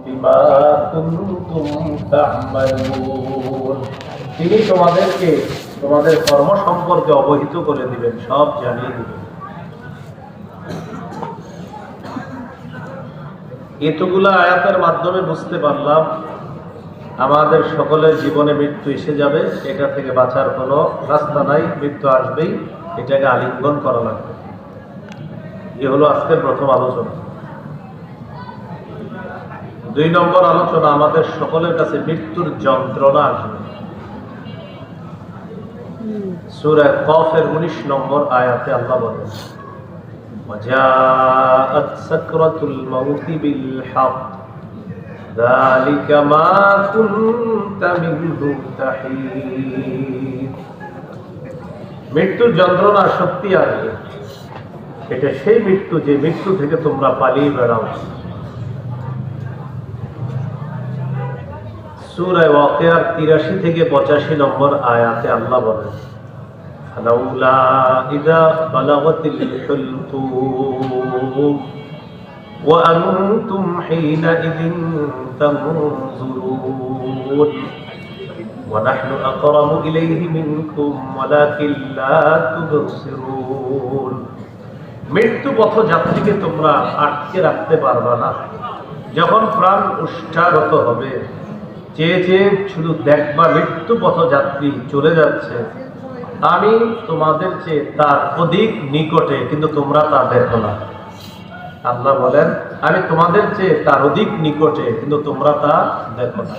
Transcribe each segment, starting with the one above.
বিমা কুনতুম তা'মালুন। তিনি তোমাদেরকে তোমাদের কর্ম সম্পর্কে অবহিত করে দিবেন, সব জানিয়ে দিবেন। এতগুলা আয়াতের মাধ্যমে বুঝতে পারলাম আমাদের সকলের জীবনে মৃত্যু এসে যাবে, এটা থেকে বাঁচার কোনো রাস্তা নাই, মৃত্যু আসবেই, এটাকে আলিঙ্গন করা লাগবে। এ হলো আজকের প্রথম আলোচনা। 2 নম্বর আলোচনা, আমাদের সকলের কাছে মৃত্যুর যন্ত্রণা আসবে। সূরা কফের 19 নম্বর আয়াতে আল্লাহ বলেন, وجاءت سكرة الموت بالحق ذلك ما كنت منه تحيد। মৃত্যুর যন্ত্রণা সত্যি আসবে, এটা সেই মৃত্যু যে মৃত্যু থেকে তোমরা পালিয়ে বেড়াও। সূরা ওয়াকিয়ার 83 থেকে 85 নম্বর আয়াতে আল্লাহ বলেন, فلولا إذا بلغت الحلقوم وأنتم حينئذ تنظرون ونحن أقرب إليه منكم ولكن لا تبصرون। মৃত্যু পথযাত্রীকে তোমরা আটকে রাখতে পারবা না। যখন প্রাণ উষ্ঠাগত হবে, চেয়ে চেয়ে শুধু দেখবা মৃত্যু পথযাত্রী চলে যাচ্ছে, আমি তোমাদের চেয়ে তার অধিক নিকটে, কিন্তু তোমরা তা দেখো না। আল্লাহ বলেন, আমি তোমাদের চেয়ে তার অধিক নিকটে, কিন্তু তোমরা তা দেখো না।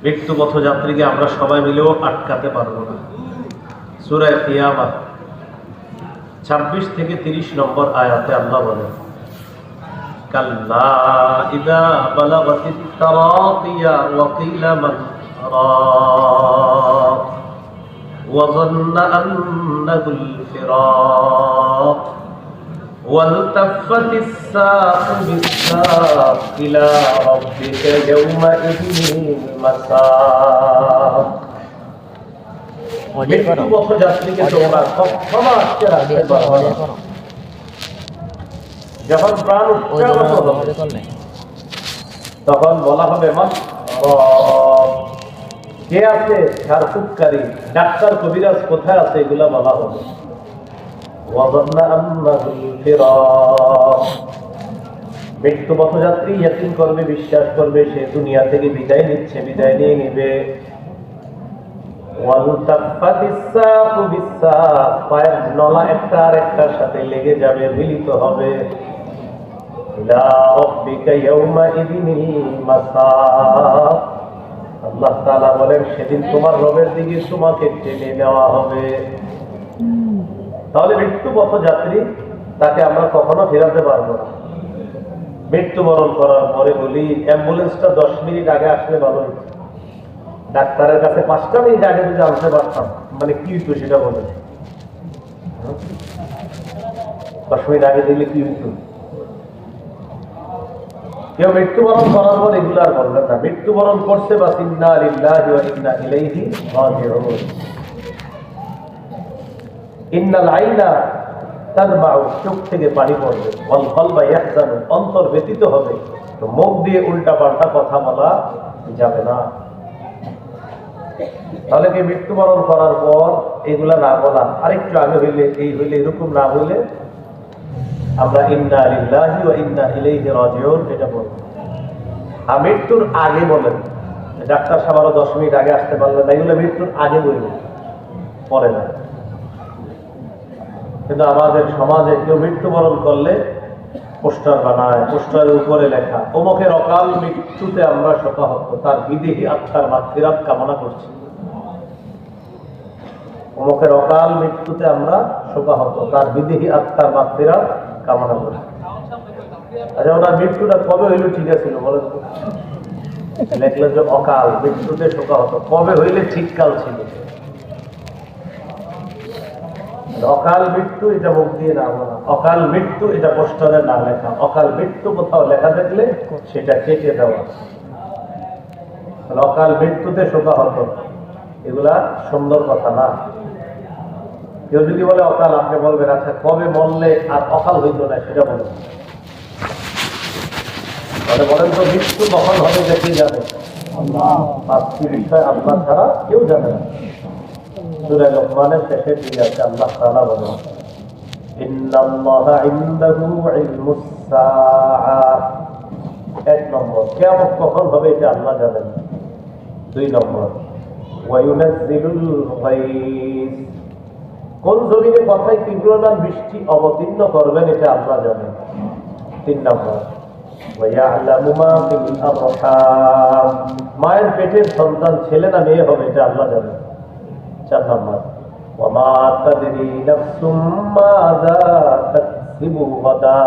মৃত্যু পথযাত্রীকে আমরা সবাই মিলেও আটকাতে পারবো না। সূরা কিয়ামত 26 থেকে 30 নম্বর আয়াতে আল্লাহ বলেন, কাল্লা ইযা বালাগাতিত তারাকিয়া ওয়া কিলা মান রাক وظن أنه الفراق والتفت الساق بالساق إلى ربك يومئذ المساق। মৃত্যু পথযাত্রীকে তোমরা কখনো আটকে রাখতে পারবে না। যখন প্রাণ উৎসাহিত হবে তখন বলা হবে, মান কে আছে, ঝাড়ফুঁককারী ডাক্তার কবিরাজ কোথায় আছে, এগুলা বলা হবে। মৃত্যু পথযাত্রী ইয়াকিন করবে, বিশ্বাস করবে সে দুনিয়া থেকে বিদায় নিচ্ছে, বিদায় নিয়ে নিবে। পায়ের নলা একটা আর একটার সাথে লেগে যাবে, মিলিত হবে। আল্লাহ তাআলা বলেন, সেদিন তোমার রবের দিকে তোমাকে টেনে নেওয়া হবে। তাহলে মৃত্যু পথযাত্রী তাকে আমরা কখনো ফেরাতে পারবো না। মৃত্যুবরণ করার পরে বলি, অ্যাম্বুলেন্সটা 10 মিনিট আগে আসলে ভালো হতো। ডাক্তারের কাছে 5টা মিনিট আগে যদি আনতে পারতাম, মানে কি হইতো সেটা বলে। 10 মিনিট আগে দিলে কি হইতো? কেউ মৃত্যুবরণ করার পর এগুলো আর বলবেন না। মৃত্যুবরণ করছে বা ইন্না লিল্লাহি ওয়া ইন্না ইলাইহি রাজিউন। ইন্নাল আইনা তাদমাউ, চোখ থেকে পানি পড়বে। ওয়াল কলবা ইয়াহজানু, অন্তর ব্যথিত হবে। তো মুখ দিয়ে উল্টা পাল্টা কথা বলা যাবে না। তাহলে কি মৃত্যুবরণ করার পর এগুলা না বলা, আরেকটু আগে হইলে, এই হইলে, এরকম না হইলে আমরা ইন্না লিল্লাহি ওয়া ইন্না ইলাইহি রাজিউন এটা বলবো। আর মৃত্যুর আগে বলেন, ডাক্তার সাহেব আরো 10 মিনিট আগে আসতে পারলেন না, এগুলো মৃত্যুর আগে বলবেন, পরে না। কিন্তু আমাদের সমাজে কেউ মৃত্যুবরণ করলে পোস্টার বানায়, পোস্টারের উপরে লেখা, অমুকের অকাল মৃত্যুতে আমরা শোকাহত, তার বিদেহী আত্মার মাগফিরাত কামনা করছি। অমুকের অকাল মৃত্যুতে আমরা শোকাহত, তার বিদেহী আত্মার মাগফিরাত কামনা করি। আচ্ছা, ওনার মৃত্যুটা কবে হইল ঠিক আছিল বলেন? লেখলেন যে অকাল মৃত্যুতে শোকাহত, কবে হইলে ঠিককাল ছিল? অকাল মৃত্যু এটা মুখ দিয়ে না বলা, অকাল মৃত্যু এটা পোস্টারে না লেখা, অকাল মৃত্যু কোথাও লেখা দেখলে সেটা কেটে দেওয়া। অকাল মৃত্যুতে শোকাহত, এগুলা সুন্দর কথা না। কেউ যদি বলে অকাল, আপনি বলবেন আচ্ছা কবে মরলে আর অকাল হইত না সেটা বলবেন। তাহলে বলেন তো মৃত্যু কখন হবে যে কে জানে? পাঁচটি বিষয় আল্লাহ ছাড়া কেউ জানে না। সূরা লোকমানের শেষের দিকে আছে আল্লাহ তাআলা বলেন ইন্নাল্লাহা ইনদাহু ইলমুস সাআহ। এক নম্বর, কিয়ামত কখন হবে এটা আল্লাহ জানেন। দুই নম্বর, ওয়ায়ুনাজ্জিলুল গায়স, কোন জমিনে কোথায় কি পরিমাণ বৃষ্টি অবতীর্ণ করবেন এটা আল্লাহ জানেন। তিন নম্বর, ওয়ায়ালামু মা ফিল আরহাম, মায়ের পেটের সন্তান ছেলে না মেয়ে হবে এটা আল্লাহ জানেন। চার নম্বর, ওয়ামা তাদরি নাফসুম মাযা তাকসিবু গাদা,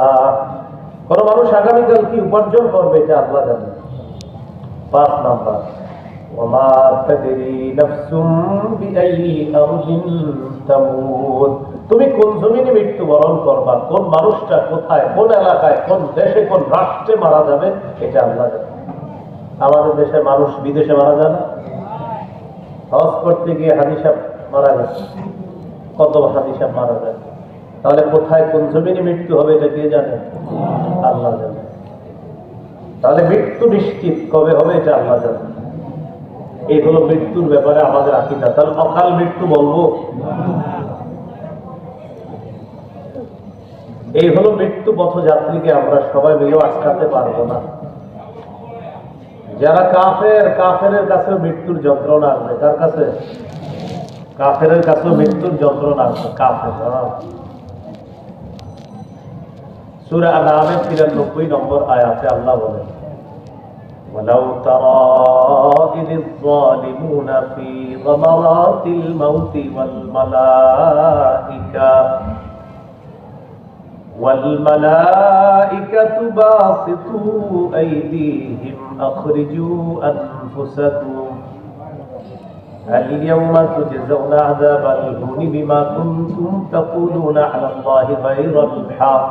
কোন মানুষ আগামীকাল কি উপার্জন করবে এটা আল্লাহ জানেন। পাঁচ নম্বর, ওয়ামা তাদরি নাফসুম বিআইয়ি আরদিন তামুত, তুমি কোন জমিনে মৃত্যুবরণ করবা, কোন মানুষটা কোথায়, কোন এলাকায়, কোন দেশে, কোন রাষ্ট্রে মারা যাবে এটা আল্লাহ জানে। আমাদের দেশের মানুষ বিদেশে মারা যায় না? হজ করতে গিয়ে হাজী সাহেব মারা গেছে, কত হাজী সাহেব মারা যায়। তাহলে কোথায় কোন জমিনে মৃত্যু হবে এটা কে জানে? আল্লাহ জানে। তাহলে মৃত্যু নিশ্চিত কবে হবে এটা আল্লাহ জানে। এই হলো মৃত্যুর ব্যাপারে আমাদের আকীদা। তাহলে অকাল মৃত্যু বলবো? এই হলো মৃত্যু পথযাত্রীকে আমরা সবাই মিলে আটকাতে পারবো না। যারা কাফের, কাফেরের কাছেও মৃত্যুর যন্ত্রণা আসবে। কার কাছে? কাফেরের কাছেও মৃত্যুর যন্ত্রণা আসবে। কাফের সূরা আন-নামের 93 নম্বর আয়াতে আল্লাহ বলেন ওয়ালাউ তারা ইযিয যালিমুনা ফি গামারাতিল মাউতি والملائكة باسطوا أيديهم أخرجوا أنفسكم اليوم تجزون عذاب الهون بما كنتم تقولون على الله غير الحق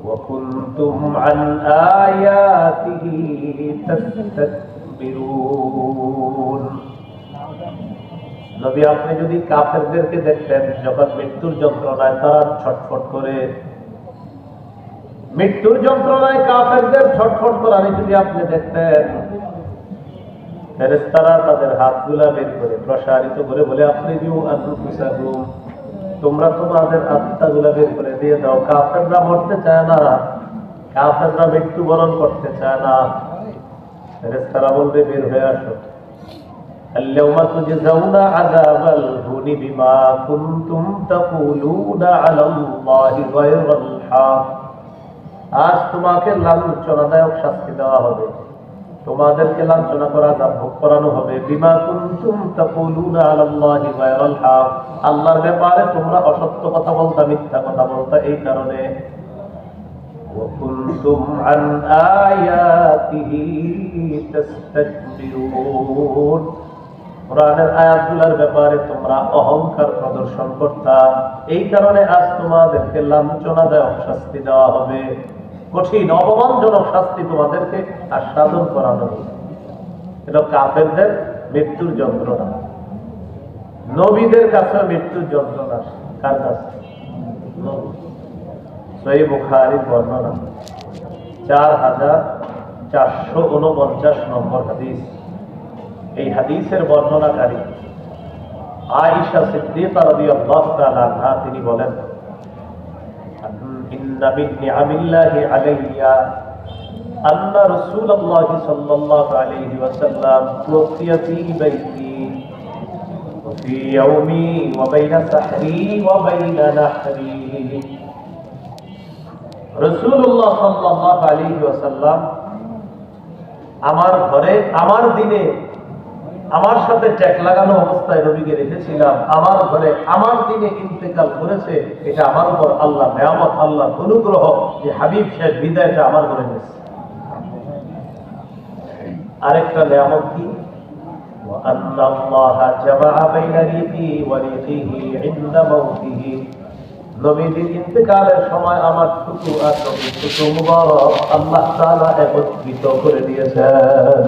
وكنتم عن آياته تستكبرون। নবী, আপনি যদি কাফেরদেরকে দেখতেন যখন মৃত্যুর যন্ত্রণায় তারা ছটফট করে, মৃত্যুর যন্ত্রণায় কাফেরদের ছটফট করানি যদি আপনি দেখতেন, ফেরেশতারা তাদের হাতগুলা বের করে প্রসারিত করে বলে আপনি তোমরা তোমাদের আত্মাগুলা বের করে দিয়ে দাও। কাফেররা মরতে চায় না, কাফেররা মৃত্যুবরণ করতে চায় না। ফেরেশতারা বলবে বের হয়ে আসো। اليوم تجزون عذاب الهون بما كنتم تقولون على الله غير الحق, আজ তোমাকে লাঞ্ছনাদায়ক শাস্তি দেওয়া হবে, তোমাদেরকে লাঞ্ছনা করা ভোগ করানো হবে। বিমা কুনতুম তাকুলুনা আলাল্লাহি গায়রাল হক, আল্লাহর ব্যাপারে তোমরা অসত্য কথা বলতা, মিথ্যা কথা বলতা, এই কারণে। ওয়া কুনতুম আন আয়াতিহি তাস্তাকবিরুন, কোরআনের আয়াতগুলোর ব্যাপারে তোমরা অহংকার প্রদর্শন করতা, এই কারণে আজ তোমাদেরকে লাঞ্ছনাদায়ক শাস্তি দেওয়া হবে, কঠিন অপমানজনক শাস্তি তোমাদেরকে আস্বাদন করানো হবে। এটা কাফেরদের মৃত্যুর যন্ত্রণা। নবীদের কাছে মৃত্যুর যন্ত্রণা কার কাছে? সহিহ বুখারীর বর্ণনা 4449 নম্বর হাদিস। এই হাদিসের বর্ণনাকারী আয়েশা সিদ্দিকা রাদিয়াল্লাহু তাআলা আনহা, তিনি বলেন ইন্না মিন নিআমিল্লাহি আলাইয়া আন্না রাসূলুল্লাহ সাল্লাল্লাহু আলাইহি ওয়াসাল্লাম তুওফিয়া ফি বাইতি ওয়া ফি ইয়াওমি ওয়া বাইনা সাহরি ওয়া বাইনা নাহরি। রাসূলুল্লাহ সাল্লাল্লাহু আলাইহি ওয়াসাল্লাম আমার ঘরে আমার দিনে আমার সাথে ট্যাগ লাগানো অবস্থায় নবীকে রেখেছিলাম, আমার ঘরে আমার দিনে ইন্তেকাল করেছে। এটা আমার উপর আল্লাহ নিয়ামত, আল্লাহ অনুগ্রহ যে হাবিব শেষ বিদায়টা আমার ঘরে গেছে। আরেকটা নিয়ামত কি? আল্লাহ জামাআ বাইনা রিহি ওয়া রিহিহি ইনদা মাউতিহি, নবীর ইন্তেকালের সময় আমার থুতু আর নবীর থুতু মুবারক আল্লাহ তাআলা একত্রিত করে দিয়েছেন।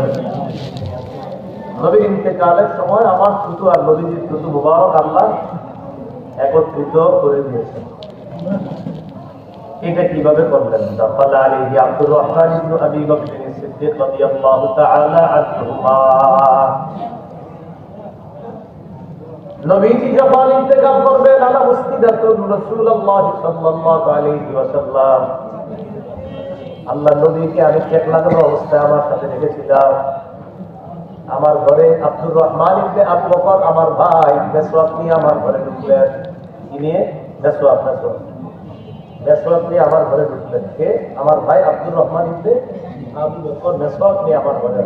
নবীর ইন্তেকালের সময় আমার থুতু আর নবীর থুতু মুবারক আল্লাহ একত্রিত করে দিয়েছেন। এটা কিভাবে করলেন? দাখাল আলাইহি আব্দুর রহমান ইবনে আবি বকর সিদ্দিক রাদিয়াল্লাহু তাআলা আনহুমা। নবীজি যখন ইন্তেকাল করবেন আলা মুসনিদাতুন রাসূলুল্লাহ সাল্লাল্লাহু আলাইহি ওয়াসাল্লাম, আল্লাহ নবীকে আমি চেক লাগানো অবস্থায় আমার সাথে রেখেছিলাম। আমার ঘরে আব্দুর রহমান ইবনে আবু বকর আমার ভাই মেসওয়াক নিয়ে আমার ঘরে ঢুকলেন। কি নিয়ে? মেসওয়াক নিয়ে আমার ঘরে ঢুকলেন। কে? আমার ভাই আব্দুর রহমান ইবনে আবু বকর মেসওয়াক নিয়ে আমার ঘরে।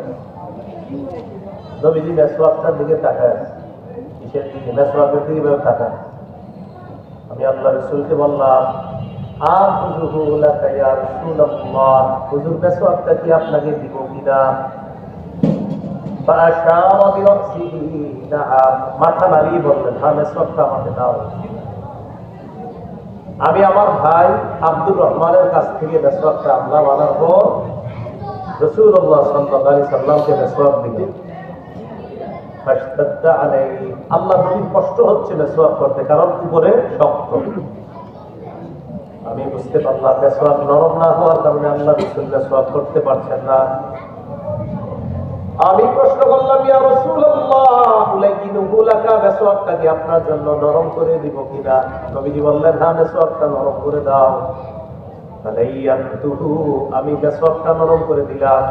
নবীজি মেসওয়াকটার দিকে তাকায়। কিসের দিকে? মেসওয়াকের দিকে তাকায়। আমি আল্লাহ রাসূলকে বললাম, হুজুর মেসওয়াকটা কি আপনাকে দিব কিনা? মাথা নাড়িয়ে বললেন, হ্যাঁ মেসওয়াকটা আমাকে দাও। আমি আমার ভাই আব্দুর রহমানের কাছ থেকে মেসওয়াকটা আনলাম। আনার পর রাসূলুল্লাহ সাল্লাল্লাহু আলাইহি সাল্লামকে মেসওয়াক দিলেন। আল্লাহ নবীর কষ্ট হচ্ছে মেসওয়াক করতে, কারণ উপরে শক্ত। আমি বুঝতে পারলাম মেসওয়াক নরম না হওয়ার কারণে আল্লাহ রাসূল মেসওয়াক করতে পারছেন না। আমি প্রশ্ন করলাম, ইয়া রাসূলুল্লাহ উলাইনুহু লাকা, মেসওয়াকটা কি আপনার জন্য নরম করে দিব কিনা? নবীজি বললেন, হ্যাঁ মেসওয়াকটা নরম করে দাও। ফালাইয়াতুহু, আমি মেসওয়াকটা নরম করে দিলাম।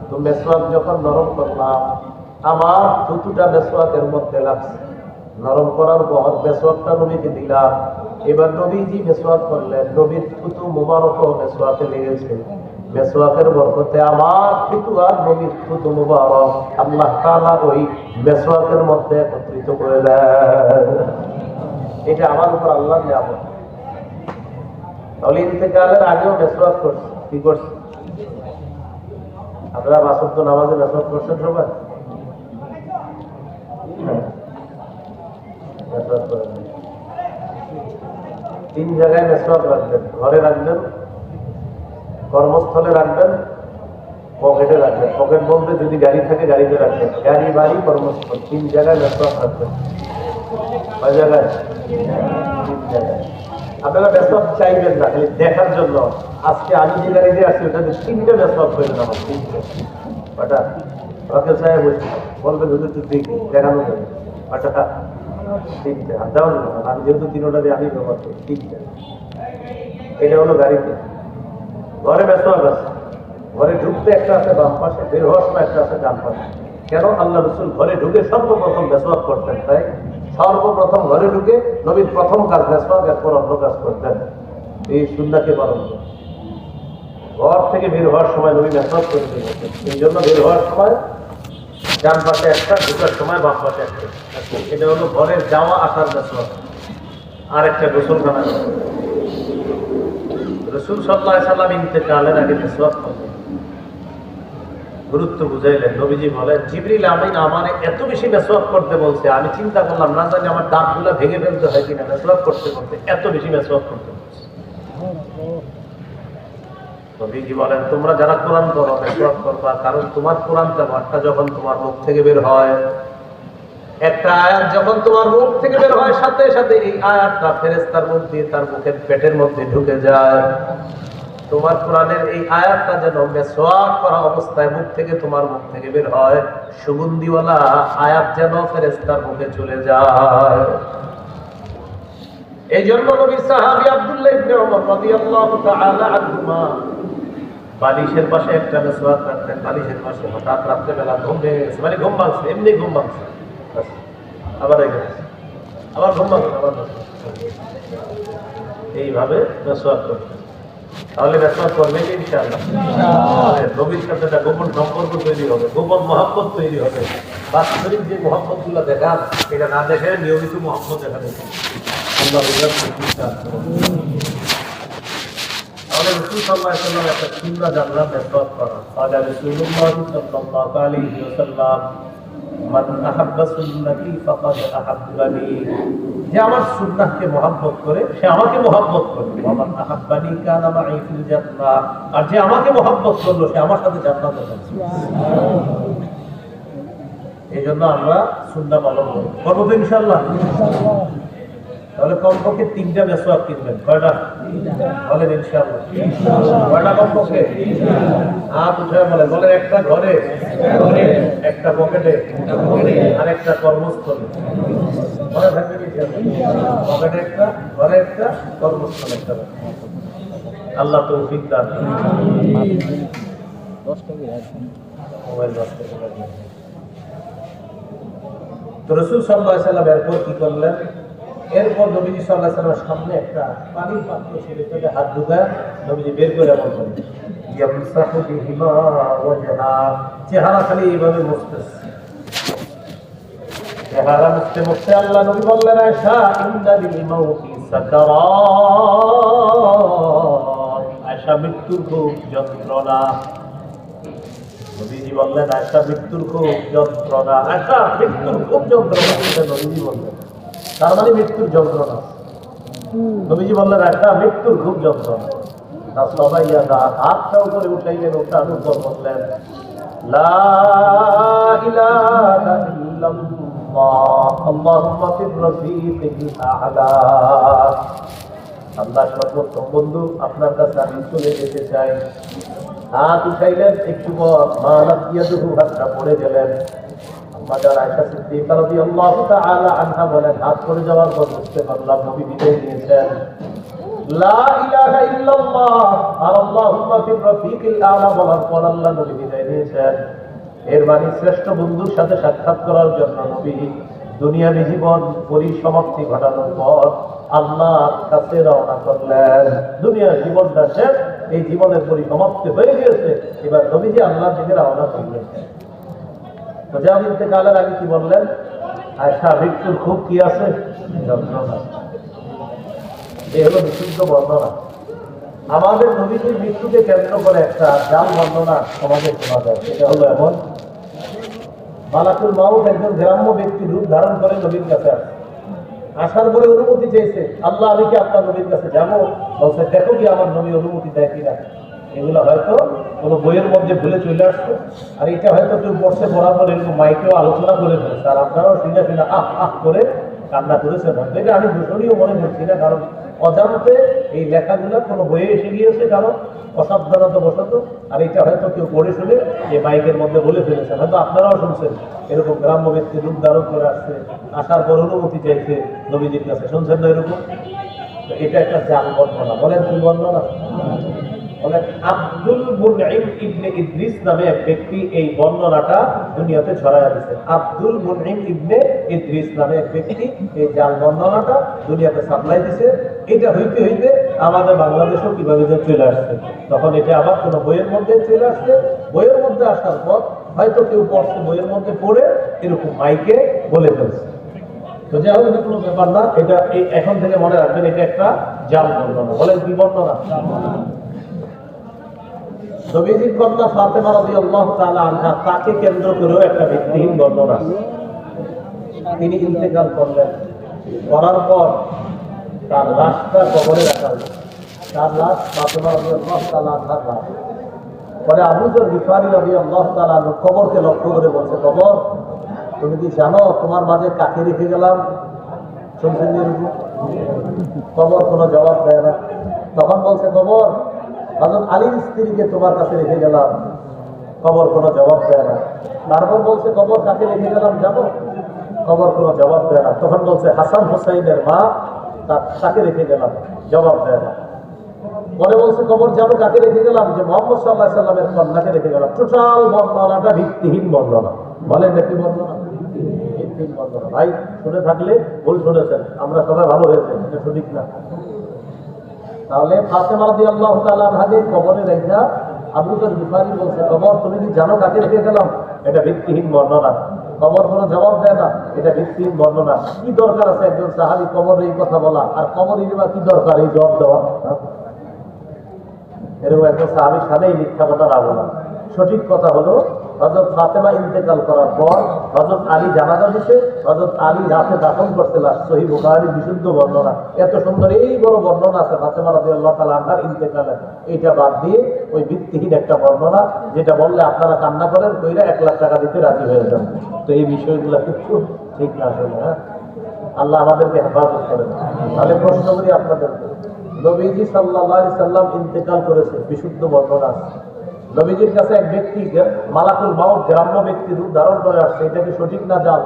তো মেসওয়াক যখন নরম করলাম, আমার থুতুটা মেসওয়াকের মধ্যে লাগছে। নরম করার পর মেসওয়াকটা নবীকে দিলাম। এবার নবীজি মেসওয়াক করলেন, নবীর থুতু মুবারক মেসওয়াকে লেগেছে। মেসওয়াকের বরকতে আমার থুতু আর নবীর থুতু মুবারক আল্লাহ তাআলা ওই মেসওয়াকের মধ্যে একত্রিত করে দেন। এটা আমার উপর আল্লাহর নিয়ামত। তাহলে ইন্তেকালের আগেও মেসওয়াক করছে। কি করছে? আপনারা পাঁচ ওয়াক্ত নামাজে মেসওয়াক করছেন সবাই? তিন জায়গায় মেসওয়াক রাখবেন। ঘরে রাখবেন, কর্মস্থলে রাখবেন, পকেটে রাখবেন। পকেট বলতে যদি গাড়ি থাকে গাড়িতে রাখবেন। গাড়ি, বাড়ি, কর্মস্থল, তিন জায়গায় মেসওয়াক রাখবেন। কয় জায়গায়? তিন জায়গায়। আপনারা মেসওয়াক চাইবেন না, খালি দেখার জন্য। আজকে আমি যে গাড়িতে আসছি ওটাতে তিনটে মেসওয়াক হইলেন আমার। তিনটে ওটা ওকে সাহেব বলবেন যদি একটু দেখি দেখানো যাবে। ওটা তিনটে দেওয়া যাবে না, আমি যেহেতু তিনোটা দিয়ে আমি ব্যবহার করি। তিনটে। এটা হলো গাড়িতে। ঘরে মেসওয়াক আছে। ঘরে ঢুকতে একটা আছে বাম পাশে, বের হওয়ার সময় একটা আছে ডান পাশে। কেন? আল্লাহ রাসূল ঘরে ঢুকে সর্বপ্রথম মেসওয়াক করতেন। তাই সর্বপ্রথম ঘরে ঢুকে নবীর প্রথম কাজ মেসওয়াক, এরপর অন্য কাজ করতেন। এই সুন্নাহকে পালন করতেন। ঘর থেকে বের হওয়ার সময় নবী মেসওয়াক করে দিতেন। এই জন্য বের হওয়ার সময় ডান পাশে একটা, ঢুকার সময় বাম পাশে একটা। এটা হলো ঘরের যাওয়া আসার মেসওয়াক। আর একটা গোসলখানা। রাসূল সাল্লাল্লাহু আলাইহি সাল্লাম ইন্তেকালের আগে মেসওয়াক করতেন। গুরুত্ব বুঝাইলেন। নবীজি বলেন, জিবরিল আমিন আমারে এত বেশি মেসওয়াক করতে বলছে, আমি চিন্তা করলাম না জানি আমার দাঁতগুলো ভেঙে ফেলতে হয় কিনা মেসওয়াক করতে করতে, এত বেশি মেসওয়াক করতে বলছে। নবীজি বলেন, তোমরা যারা কোরআন পড়ো মেসওয়াক করবা, কারণ তোমার কোরআন তেলাওয়াতটা যখন তোমার মুখ থেকে বের হয়, একটা আয়াত যখন তোমার মুখ থেকে বের হয়, সাথে সাথে এই আয়াতটা ফেরেশতার মুখ দিয়ে তার মুখের পেটের মধ্যে ঢুকে যায়। তোমার কোরআনের এই আয়াতটা যেন মেসওয়াক করা অবস্থায় মুখ থেকে তোমার মুখ থেকে বের হয়, সুগন্ধিওয়ালা আয়াত যেন ফেরেশতার মুখে চলে যায়। এই জন্য নবীর সাহাবী আব্দুল্লাহ ইবনে ওমর রাদিয়াল্লাহু তাআলা আনহুমা বালিশের পাশে একটা মেসওয়াক রাখতেন। বালিশের পাশে হঠাৎ রাত্রেবেলা ঘুম ভেঙে গেছে, মানে ঘুম ভাঙছে, এমনি ঘুম ভাঙছে, আবার আবার ঘুম ভাঙছে, আবার এইভাবে মেসওয়াক করতেন। তাহলে মেসওয়াক করবেন ইনশাআল্লাহ। নবীর সাথে একটা গোপন সম্পর্ক তৈরি হবে, গোপন মহব্বত তৈরি হবে। বাস্তবিক যে মহব্বত গুলো দেখান, এটা না দেখে নিয়মিত মহব্বত দেখা দেখেন। তাহলে রাসূল সাল্লাল্লাহু আলাইহি ওয়াসাল্লাম একটা সুন্নাহ জানলাম মেসওয়াক করা। قال رسول الله صلى الله عليه وسلم من احب সুন্নতি ফাকাদ আহাব্বানি, যে আমার সুন্নাহকে মহব্বত করে সে আমাকে মহব্বত করে। ওয়া মান আহাব্বানি কানা মাই ফিল জান্নাহ, আর যে আমাকে মহব্বত করলো সে আমার সাথে জান্নাতে যাবে। এই জন্য আমরা সুন্নাহ পালন করব, ইনশাআল্লাহ। তাহলে কমপক্ষে 3টা মেসওয়াক কিনবেন। কয়টা বলেন? ইনশাআল্লাহ। কয়টা কমপক্ষে? হাত উঠে বলেন। বলেন একটা ঘরে, একটা পকেটে, আর একটা কর্মস্থলে। মনে থাকবে ইনশাআল্লাহ। পকেটে একটা, ঘরে একটা, কর্মস্থলে একটা। আল্লাহ তৌফিক দান করুন। মোবাইল নষ্ট করে দিন। তো রাসূল সাল্লাল্লাহু আলাইহি ওয়াসাল্লাম এরপর কি করলেন? এরপর নবীজি সাল্লাল্লাহু আলাইহি ওয়াসাল্লামের সামনে একটা পানির পাত্র ছিল, সেটাতে হাত ঢুকায় নবীজি বের করে বললেন, ইয়ামসাহু বিহিমা ওয়াজহা, চেহারা খালি এইভাবে মুছতেছে। চেহারা মুছতে মুছতে আল্লাহ নবী বললেন, আয়েশা ইন্না লিল মাউতি সাকারাত, আয়েশা মৃত্যুর খুব যন্ত্রণা। নবীজি বললেন, আয়েশা মৃত্যুর খুব যন্ত্রণা, আয়েশা মৃত্যুর খুব যন্ত্রণা। নবীজি বললেন, তার মানে মৃত্যুর যন্ত্রণা। নবীজি বললেন, আয়েশা মৃত্যুর খুব যন্ত্রণা। তা সবাই হাতটা উপরে উঠাইলেন, ওঠানোর পর বললেন, লা ইলাহা ইল্লাল্লাহ আল্লাহুম্মা ফির রফিকিল আ'লা। আল্লাহ সর্বোত্তম বন্ধু, আপনার কাছে আমি চলে যেতে চাই। হাত উঠাইলেন, একটু পর মা নাফিয়াতুহু, হাতটা পড়ে গেলেন। আম্মাজান আয়েশা সিদ্দিকা রাদিয়াল্লাহু তাআলা আনহা বলেন, হাত পড়ে যাওয়ার পর বুঝতে পারলাম নবী বিদায় নিয়েছেন। লা ইলাহা ইল্লাল্লাহ আর আল্লাহুম্মা ফির রফিকিল আ'লা বলার পর আল্লাহ নবী বিদায় নিয়েছেন। এর মানে শ্রেষ্ঠ বন্ধুর সাথে সাক্ষাৎ করার জন্য নবী দুনিয়াবী জীবন পরিসমাপ্তি ঘটানোর পর আল্লাহর কাছে রওনা করলেন। দুনিয়ার জীবনটা শেষ, এই জীবনের পরিসমাপ্তি হয়ে গিয়েছে, এবার নবীজি আল্লাহর দিকে রওনা করলেন। তো যা ইন্তেকালের আগে কি বললেন? আয়েশা মৃত্যুর খুব কি আছে? যন্ত্রণা। এই হলো বিশুদ্ধ বর্ণনা। আমাদের নবীজির মৃত্যুকে কেন্দ্র করে একটা জাল বর্ণনা সমাজে শোনা যায়। সেটা হলো এমন, মালাকুল মাউত একজন গ্রাম্য ব্যক্তি রূপ ধারণ করে নবীর কাছে আসে। আসার পরে অনুমতি চাইছে, আল্লাহ আমি কি আপনার নবীর কাছে যাবো? বলছে, দেখো কি আমার নবী অনুমতি দেয় কিনা। এগুলো হয়তো কোনো বইয়ের মধ্যে ভুলে চলে আসতো, আর এটা হয়তো কেউ পড়ছে, পড়ার পর এরকম মাইকেও আলোচনা করে ফেলেছে, আর আপনারাও শুনে ফেলে আহ আহ করে কান্না করেছেন। এটা আমি দূষণীয় মনে করছি না, কারণ অজান্তে এই লেখাগুলো কোনো বইয়ে এসে গিয়েছে, কারণ অসাবধানতা বসত, আর এটা হয়তো কেউ পড়ে শুনে এই মাইকের মধ্যে বলে ফেলেছেন। হয়তো আপনারাও শুনছেন, এরকম গ্রাম্য ব্যক্তি রূপ ধারণ করে আসছে, আসার পর অনুমতি চাইছে নবীজির কাছে। শুনছেন না এরকম? এটা একটা জাল বর্ণনা। বলেন কি বর্ণনা? বলেন আব্দুল মুনঈম ইবনে ইদ্রিস নামে এক ব্যক্তি এই বর্ণনাটা দুনিয়াতে ছড়াইয়া দিয়েছেন। আব্দুল মুনঈম ইবনে ইদ্রিস নামে এক ব্যক্তি এই জাল বর্ণনাটা দুনিয়াতে সাপ্লাই দিয়েছে। এটা হইতে হইতে আমাদের বাংলাদেশেও কিভাবে যে চলে আসছে, তখন এটা আবার কোনো বইয়ের মধ্যে চলে আসছে। বইয়ের মধ্যে আসার পর হয়তো কেউ পড়ছে, বইয়ের মধ্যে পড়ে এরকম মাইকে বলে ফেলছে। তো যাই হোক, এটা কোনো ব্যাপার না। এটা এখন থেকে মনে রাখবেন, এটা একটা জাল বর্ণনা। বলেন কি বর্ণনা? নবীজির কন্যা ফাতেমা রাদিয়াল্লাহু তাআলা আনহা, তাকে কেন্দ্র করেও একটা ভিত্তিহীন বর্ণনা। তিনি ইন্তেকাল করলেন, করার পর তার লাশটা কবরে রাখা হলো। তার লাশ ফাতেমা রাদিয়াল্লাহু তাআলা আনহার লাশ। পরে আবু যর গিফারি রাদিয়াল্লাহু তাআলা আনহু কবরকে লক্ষ্য করে বলছে, কবর তুমি কি জানো তোমার মাঝে কাকে রেখে গেলাম? শুনছেন এরকম? কবর কোনো জবাব দেয় না। তখন বলছে, কবর হযরত আলীর স্ত্রীকে তোমার কাছে রেখে গেলাম। কবর কোনো জবাব দেয় না। তারপর বলছে, কবর কাকে রেখে গেলাম জানো? কবর কোনো জবাব দেয় না। তখন বলছে, হাসান হুসাইনের মা, তাকে রেখে গেলাম। জবাব দেয় না। পরে বলছে, কবর জানো কাকে রেখে গেলাম? যে মুহাম্মদ সাল্লাল্লাহু আলাইহি সাল্লামের কন্যাকে রেখে গেলাম। টোটাল বর্ণনাটা ভিত্তিহীন বর্ণনা। বলেন নাকি বর্ণনা? ভিত্তিহীন বর্ণনা। ভাই শুনে থাকলে ভুল শুনেছেন, আমরা সবাই ভালো হয়েছে, এটা সঠিক না। তাহলে ফাতেমা রাদিয়াল্লাহু তাআলা আনহাকে কবরে রেখে আবু যর গিফারি বলছে, কবর তুমি কি জানো কাকে রেখে গেলাম? এটা ভিত্তিহীন বর্ণনা। কবর কোনো জবাব দেয় না, এটা ভিত্তিহীন বর্ণনা। কি দরকার আছে একজন সাহাবী কবরে এই কথা বলা, আর কবরের বা কি দরকার এই জবাব দেওয়া? এরকম একজন সাহাবীর সামনেই মিথ্যা কথা না বলা। সঠিক কথা হলো, হযরত ফাতেমা ইন্তেকাল করার পর হযরত আলী জানাজা দিতে, হযরত আলী রাতে দাফন করতে লাশ। সহিহ বুখারীর বিশুদ্ধ বর্ণনা। এত সুন্দর এই বড় বর্ণনা আছে ফাতেমা রাদিয়াল্লাহু তাআলা আনহার ইন্তেকালের। এইটা বাদ দিয়ে ওই ভিত্তিহীন একটা বর্ণনা, যেটা বললে আপনারা কান্না করেন, কইরা 1 লাখ টাকা দিতে রাজি হয়ে যান। তো এই বিষয়গুলো কিন্তু ঠিক না আসলে। আল্লাহ আমাদেরকে হেফাজত করেন। তাহলে প্রশ্ন করি আপনাদেরকে, নবীজি সাল্লাল্লাহু আলাইহি সাল্লাম ইন্তেকাল করেছে, বিশুদ্ধ বর্ণনা আছে। নবীজির কাছে এক ব্যক্তি মালাকুল মাউত গ্রাম্য ব্যক্তির রূপ ধারণ করে আসছে, এটা কি সঠিক না জাল?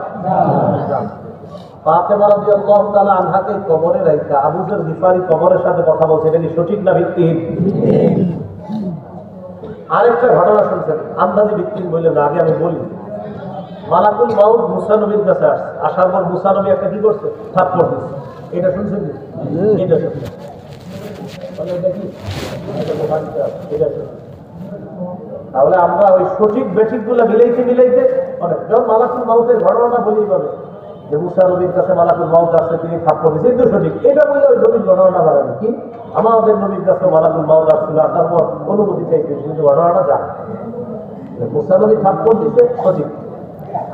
ফাতেমা রাদিয়াল্লাহু তাআলা আনহাকে কবরে রাখা আবু যর গিফারি কবরের সাথে কথা বলছে, এটা কি সঠিক না ভিত্তিহীন? আরেকটা ঘটনা শুনছেন, আন্দাজি ভিত্তিহীন বললেন না, আগে আমি বলি। মালাকুল মাউত মুসা নবীর কাছে আসছে, আসার পর মুসা নবী একটা কি করছে? থাপ্পড় দিচ্ছে। এটা শুনছেন কি? এটা শুনছেন? এটা কি? এটা বুখারীতে আছে, এটা শুনছেন? তাহলে আমরা ওই সঠিক বেঠিক গুলো মিলাইতে অনেক যখন মালাকুল মাউতের ঘটনাটা বলি পাবে যে মুসা নবীর কাছে মালাকুল মাউত আসছে, তিনি থাপ্পড় দিয়েছে, কিন্তু সঠিক এটা বলে ওই নবীর ঘটনাটা বাড়াবে কি আমাদের নবীর কাছে মালাকুল মাউত আসছিল, আসার পর অনুমতি চাইছে, কিন্তু ঘটনাটা যা মুসা নবী থাপ্পড় দিচ্ছে সঠিক।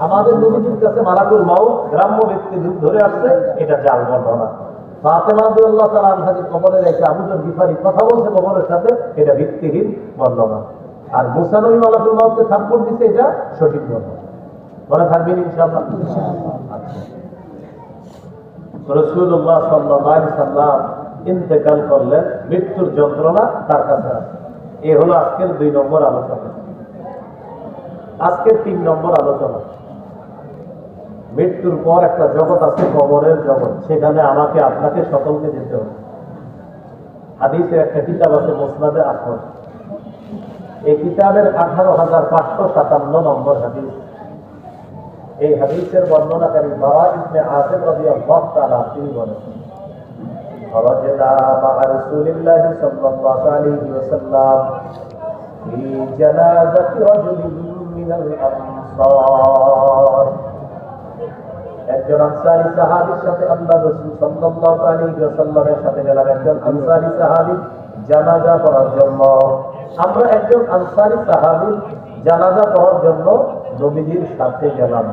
আমাদের নবীর কাছে মালাকুল মাউত গ্রাম্য ব্যক্তি রূপ ধরে আসছে, এটা জাল বর্ণনা। ফাতেমা রাদিয়াল্লাহু তাআলা আনহাকে কবরে রেখে আবু যর গিফারি কথা বলছে কবরের সাথে, এটা ভিত্তিহীন বর্ণনা। আর মুসা নবী মালাকুল মাউতকে থাপ্পড় দিছে, এটা সঠিক বর্ণনা। মনে থাকবেন ইনশাআল্লাহ। রাসূলুল্লাহ সাল্লাল্লাহু আলাইহি সাল্লাম ইন্তেকাল করলেন, মৃত্যুর যন্ত্রণা তার কাছে আছে। এই হলো আজকের 2 নম্বর আলোচনা। আজকের 3 নম্বর আলোচনা, মৃত্যুর পর একটা জগৎ আছে, কবরের জগৎ। সেখানে আমাকে আপনাকে সকলকে যেতে হবে। হাদিসের একটা কিতাব আছে মুসনাদে আহমদ, এই কিতাবের 18,557 নম্বর হাদিস। এই হাদিসের বর্ণনাকারী বারা ইবনে আযিব রাদিয়াল্লাহু তাআলা তিনি বলেন, খরাজনা মা রাসূলিল্লাহি সাল্লাল্লাহু আলাইহি ওয়াসাল্লাম ফি জানাজাতি রাজুলিন মিনাল আনসার। একজন আনসারী সাহাবীর সাথে আল্লাহ রাসূল সাল্লাল্লাহু আলাইহি ওয়াসাল্লামের সাথে গেলেন, একজন আনসারী সাহাবী জানাজা পড়ার জন্য। আমরা একজন আনসারী সাহাবীর জানাজা পড়ার জন্য নবীজির সাথে গেলাম।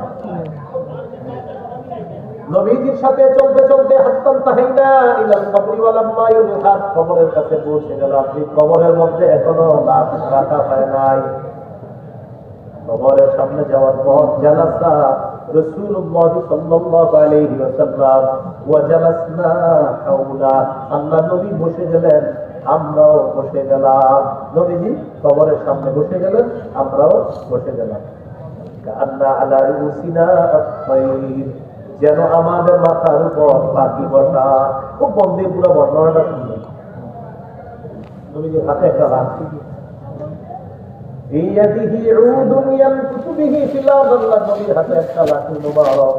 নবীজির সাথে চলতে চলতে হাত্তান তাহাইনা ইলাল কবরি ওয়া লাম্মা ইউলহাদ, কবরের কাছে পৌঁছে গেলাম। যে কবরের মধ্যে এখনো লাশ রাখা হয় নাই। কবরের সামনে যাওয়ার পর জালাসা রাসূলুল্লাহ সাল্লাল্লাহু আলাইহি ওয়াসাল্লাম ওয়া জালাসনা হাওলা, আল্লাহ নবী বসে গেলেন, আমরাও বসে গেলাম। নবীজি কবরের সামনে বসে গেলেন, আমরাও বসে গেলাম। কান্না আলা রুসিনা আত-তায়র, যেন আমাদের মাথার উপর পাখি বসা। খুব বন্দে পুরো বর্ণনাটা শুনলেন। নবীজির হাতে একটা লাঠি, বিয়াদিহি উদুন ইয়ানকুতু বিহি ফিল আরদ, আল্লাহ নবীর হাতে একটা লাঠি মুবারক,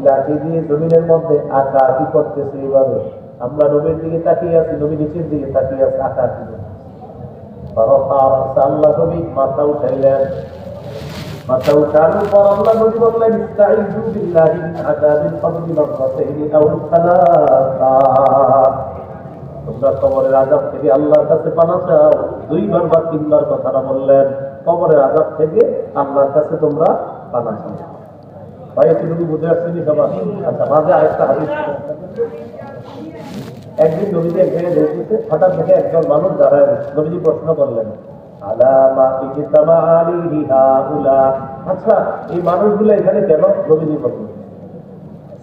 লাঠি দিয়ে জমিনের মধ্যে আঁকাআঁকি করতেছে। এইভাবে আমরা নবীর দিকে তাকিয়ে আছি, নবী নিচের দিকে তাকিয়ে আছে, আঁকাআঁকি করতেছে। আল্লাহ নবী মাথা উঠাইলেন, মাথা উঠানোর পর আল্লাহ নবী বললেন, ইস্তাঈযু বিল্লাহি মিন আযাবিল কবরি মাররাতাইনি আও সালাসা, তোমরা কবরের আযাব থেকে আল্লাহর কাছে পানাহ চাও। 2 বার বা 3 বার কথাটা বললেন, কবরের আযাব থেকে আল্লাহর কাছে তোমরা পানাহ চাও। ভাই এতটুকু বুঝে আসছেন সবাই? আচ্ছা, মাঝে আরেকটা হাদিস। একদিন নবীজি এক জায়গায় দেখতেছে, হঠাৎ থেকে একজন মানুষ দাঁড়ায়। নবীজি প্রশ্ন করলেন, আলামা ইজতামা আলাইহি হাউলা, আচ্ছা এই মানুষগুলো এখানে কেন? নবীজি বললেন,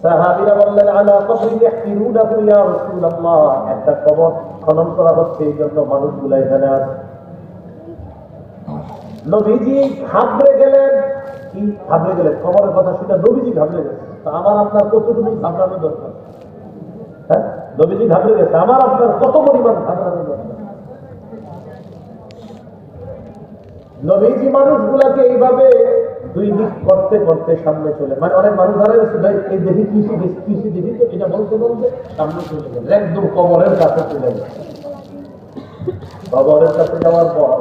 সাহাবীরা বললেন, আলা কবরি ইয়াহফিরুনাহু ইয়া রাসূলুল্লাহ, একটা কবর খনন করা হচ্ছে, এই জন্য মানুষগুলো এখানে আসে। নবীজি ঘাবড়ে গেলেন। কি ঘাবড়ে গেলেন? কবরের কথা শুনে নবীজি ঘাবড়ে গেছে। তা আমার আপনার কতটুকু ঘাবড়ানো দরকার? হ্যাঁ, নবীজি ঘাবড়ে গেছে, আমার আপনার কত পরিমাণ ঘাবড়ানো দরকার? নবীজি মানুষগুলাকে এইভাবে 2 দিক করতে করতে সামনে চলে, মানে অনেক মানুষ দাঁড়ায় গেছে, এই দেখি কৃষি দেখি তো, এটা বলতে বলতে সামনে চলে গেল, একদম কবরের কাছে চলে গেল। কবরের কাছে যাওয়ার পর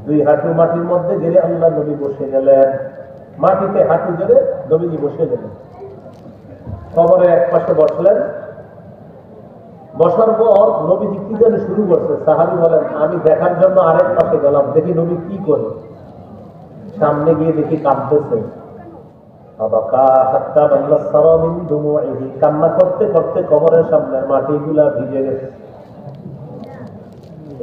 2 হাঁটু মাটির মধ্যে গেলে আল্লাহ নবী বসে গেলেন। মাটিতে হাঁটু গেলে নবীজি বসে গেলেন। কবরের এক পাশে বসলেন। বসার পর নবীজি কি যেন শুরু করছে। সাহাবী বলেন, আমি দেখার জন্য আরেক পাশে গেলাম, দেখি নবী কি করে। সামনে গিয়ে দেখি কাঁদতেছে। কান্না করতে করতে কবরের সামনে মাটিগুলা ভিজে গেছে।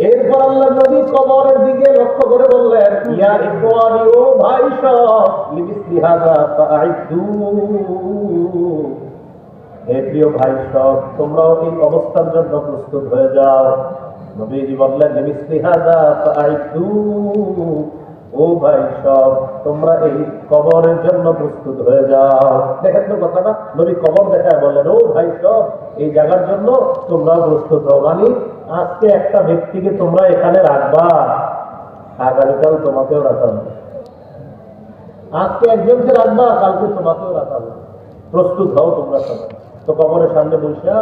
এরপর আল্লাহ নবী কবরের দিকে লক্ষ্য করে বললেন, ইয়া ইখওয়ানি, ও ভাই সব, লিমিসলি হাযা ফাআইদু, হে প্রিয় ভাই সব, তোমরাও এই অবস্থার জন্য প্রস্তুত হয়ে যাও। নবীজি বললেন লিমিসলি হাযা ফাআইদু, ও ভাই সব, তোমরা এই কবরের জন্য প্রস্তুত হয়ে যাও। দেখেন তো কথাটা, নবী কবর দেখায় বললেন ও ভাই সব, এই জায়গার জন্য তোমরা প্রস্তুত হও। মানে আজকে একটা ব্যক্তিকে তোমরা এখানে রাখবা, আগামীকাল তোমাকেও রাখা হবে। আজকে একজনকে রাখবা, কালকে তোমাকেও রাখা হবে। প্রস্তুত হও তোমরা সবাই। তো কবরের সামনে বসা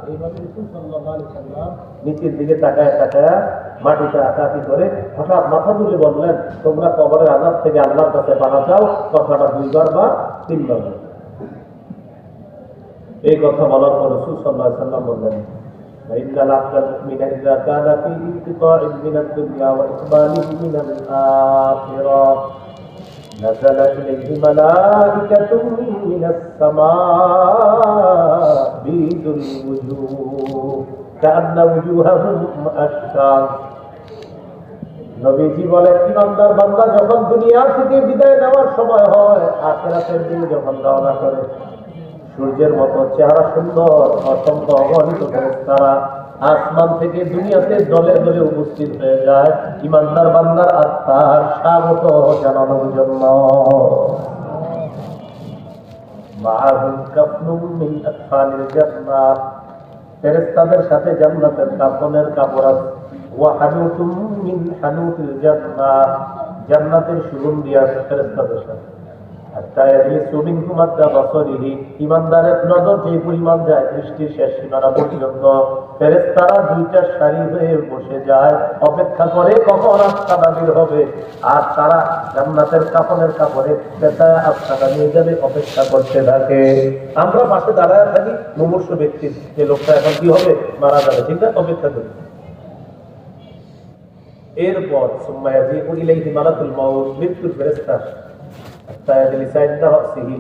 এইভাবে রাসূল সাল্লাল্লাহু আলাইহি ওয়াসাল্লাম নিচের দিকে তাকায় তাকায় মাটিতে আঁকাআঁকি করে হঠাৎ মাথা তুলে বললেন, তোমরা কবরের আযাব থেকে আল্লাহর কাছে পানা চাও। কথাটা 2 বার বা 3 বার। এই কথা বলার পর রাসূল সাল্লাল্লাহু আলাইহি ওয়াসাল্লাম বললেন, ইন্নাল আবদাল মুমিনা ইযা কানা ফি ইনকিতাইন মিনাদ দুনিয়া ওয়া ইকবালিহি মিনাল আখিরাহ نزل إليه ملائكة من السماء بيض الوجوه كأن وجوههم الشمس। নবীজি বলেন, ইমানদার বান্দা যখন দুনিয়া থেকে বিদায় নেওয়ার সময় হয়, আখিরাতের দিকে যখন রওনা করে, সূর্যের মতো চেহারা সুন্দর অসংখ্য অগণিত ফেরেশতারা আসমান থেকে দুনিয়াতে দলে দলে উপস্থিত হয়ে যায় ইমানদার বান্দার আত্মার স্বাগত জানানোর জন্য। মাআহুম কাফনুম মিন আতফানিল জান্নাহ, ফেরেশতাদের সাথে জান্নাতের কাফনের কাপড় আছে। ওয়া হানুতুম মিন হানুতিল জান্নাহ, জান্নাতের সুগন্ধি আছে ফেরেশতাদের সাথে। ইমানদারের নজর যে পরিমাণ যায় দৃষ্টির শেষ সীমানা পর্যন্ত, ফেরেশতারা 2টা সারি হয়ে বসে যায়, অপেক্ষা করে কখন আত্মা বের হবে। আর তারা জান্নাতের কাফনের কাপড়ে পেঁচায় আত্মাটা নিয়ে যাবে, অপেক্ষা করতে থাকে। আমরা পাশে দাঁড়ায় থাকি, মুমূর্ষু ব্যক্তি, যে লোকটা এখন কি হবে, মারা যাবে, ঠিক না, অপেক্ষা করি। এরপর সুম্মা ইয়াজিউ ইলাইহি মালাকুল মাউত, মৃত্যুর ফেরেশতা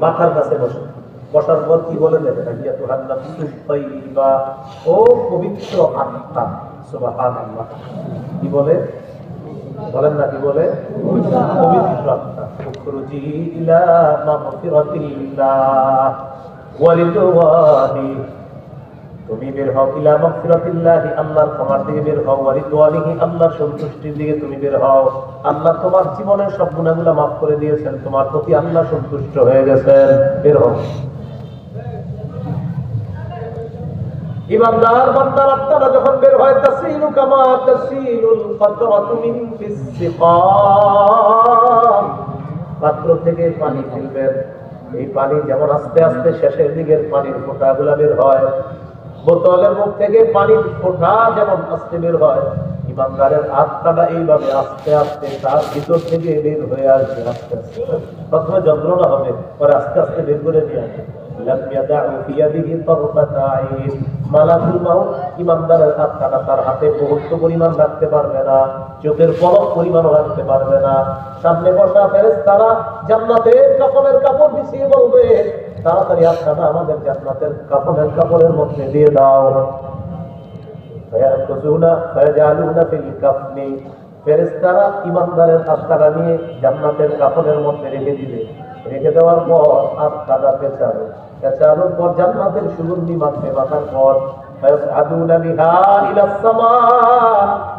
মাথার কাছে বসে, বসার পর কি বলে দেবেন, ও পবিত্র আত্মা, সুবহানাল্লাহ, কি বলে বলেন না, কি বলে, পবিত্র আত্মা, উখরুজি ইলা মাগফিরাতিল্লাহ ওয়া রিদওয়ানি, তুমি বের হও, ইলা মাগফিরাতিল্লাহি, আল্লাহর ক্ষমার দিকে বের হও, ওয়া রিদওয়ানিহি, আল্লাহর সন্তুষ্টির দিকে তুমি বের হও। আল্লাহ তোমার জীবনের সব গুনাহগুলো মাফ করে দিয়েছেন, তোমার প্রতি আল্লাহ সন্তুষ্ট হয়ে গেছেন, বের হও। ইমানদার বান্দার আত্মারা যখন বের হয়, তাসিলু কামা তাসিলুল কাতরাতু মিন ফিস-সিকাম, পাত্র থেকে পানি ফেলবেন, এই পানি যেমন আস্তে আস্তে শেষের দিকের পানির ফোঁটাগুলো বের হয়, বোতলের মুখ থেকে পানির ফোঁটা যেমন আস্তে বের হয়, ইমানদারের আত্মাটা এইভাবে আস্তে আস্তে তার ভিতর থেকে বের হয়ে আসবে। আস্তে আস্তে প্রথমে যন্ত্রণা হবে, পরে আস্তে আস্তে বের করে নিয়ে আসবে। মালাকুল মাউত ইমানদারের আত্মাটা তার হাতে মুহূর্ত পরিমাণ রাখতে পারবে না, চোখের পলক পরিমাণ রাখতে পারবে না। সামনে বসা ফেরেশতারা জান্নাতের কাফনের কাপড় বিছিয়ে বলবে, তাড়াতাড়ি আত্মাটা আমাদের জান্নাতের কাফনের কাপড়ের মধ্যে দিয়ে দাও। ফেরেশতারা ইমানদারের আত্মাটা নিয়ে জান্নাতের কাফনের মধ্যে রেখে দিবে। রেখে দেওয়ার পর আত্মাটা পেঁচাবে, পেঁচানোর পর জান্নাতের সুগন্ধি মাখবে, মাখার পর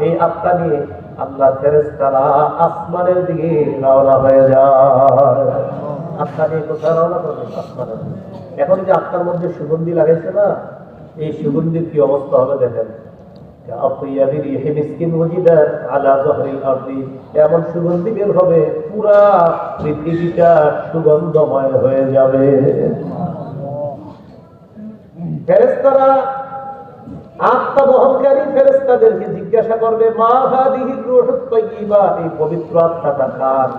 এই আত্মা নিয়ে আল্লাহ ফেরেশতারা আসমানের দিকে রওনা হয়ে যায়। আত্মা নিয়ে কোথায় রওনা করবে? আসমানের দিকে। এখন যে আত্মার মধ্যে সুগন্ধি লাগাইছে না, এই সুগন্ধির কি অবস্থা হবে দেখেন। এমন সুগন্ধি বের হবে, পুরা পৃথিবীটা সুগন্ধময় হয়ে যাবে। ফেরেশতারা আত্মা বহনকারী ফেরেশতাদেরকে জিজ্ঞাসা করবে, মা হাদিহি রূহুত তাইয়্যিবা, এই পবিত্র আত্মাটা কার?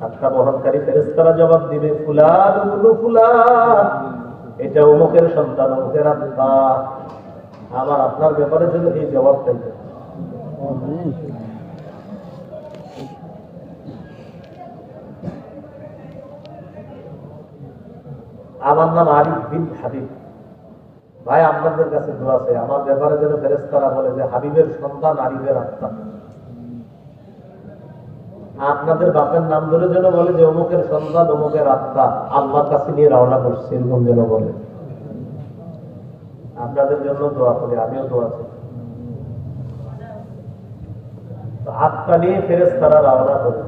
আত্মা বহনকারী ফেরেশতারা জবাব দিবে, ফুলান ইবনু ফুলান, এটা অমুকের সন্তান, অমুকের আত্মা। আমার আপনার ব্যাপারে জন্য এই জবাব চাইবে। আমার নাম আরিফ বিন হাবিব, ভাই আপনাদের কাছে দোয়া আছে, আমার ব্যাপারে যেন ফেরেশতারা বলে যে হাবিবের সন্তান আরিফের আত্মা। আপনাদের বাপের নাম ধরে যেন বলে যে অমুকের সন্তান অমুকের আত্মা আল্লাহর কাছে নিয়ে রওনা করছে, এরকম যেন বলে। আপনাদের জন্য দোয়া করি, আমিও দোয়া করি। আত্মা নিয়ে ফেরেশতারা রওনা করে।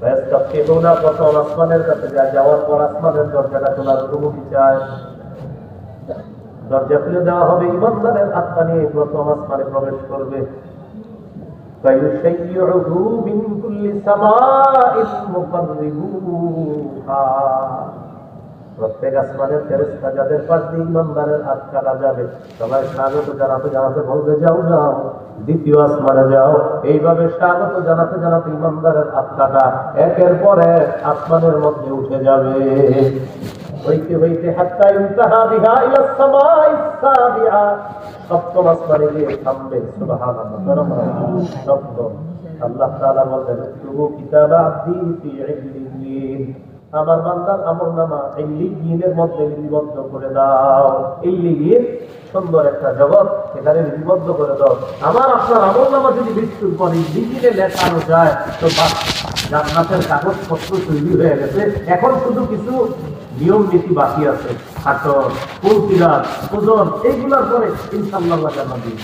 ফেরেশতা কেবলা প্রথম আসমানের কাছে যায়, যাওয়ার পর আসমানের দরজাটা খোলার অনুমতি চায়। দরজা খুলে দেওয়া হবে, ইমানদারের আত্মা নিয়ে প্রথম আসমানে প্রবেশ করবে। فَيُشَيِّعُهُ مِنْ كُلِّ سَمَاءٍ مُقَرِّبُوهَا। প্রত্যেক আসমানের ফেরেশতা যাদের পাশ দিয়ে ইমানদারের আত্মাটা যাবে, সবাই স্বাগত জানাতে জানাতে বলবে যাও যাও দ্বিতীয় আসমানে যাও। এইভাবে স্বাগত জানাতে জানাতে ইমানদারের আত্মাটা একের পর এক আসমানের মধ্যে উঠে যাবে। হইতে হইতে হাত্তা ইনতাহা বিহা ইলা সামাইস সাবিআ, সপ্তম আসমানে গিয়ে থামবে। সুবহানাল্লাহ। সপ্তম, আল্লাহ তাআলা বলেন উকতুবু কিতাবা আবদি ফি ইল্লিয়িন, আমার বান্দার আমলনামা ইল্লিয়িনের মধ্যে লিপিবদ্ধ করে দাও। ইল্লিয়িন সুন্দর একটা জগৎ, এখানে লিপিবদ্ধ করে দাও। আমার আপনার আমলনামা যদি মৃত্যুর পর ইল্লিয়িনে লেখানো যায় তো জান্নাতের কাগজপত্র তৈরি হয়ে গেছে। এখন শুধু কিছু নিয়ম নীতি বাকি আছে, হাটর, ফুলকিরাত, ওজন, এইগুলোর পরে ইনশাআল্লাহ জান্নাত দিবে।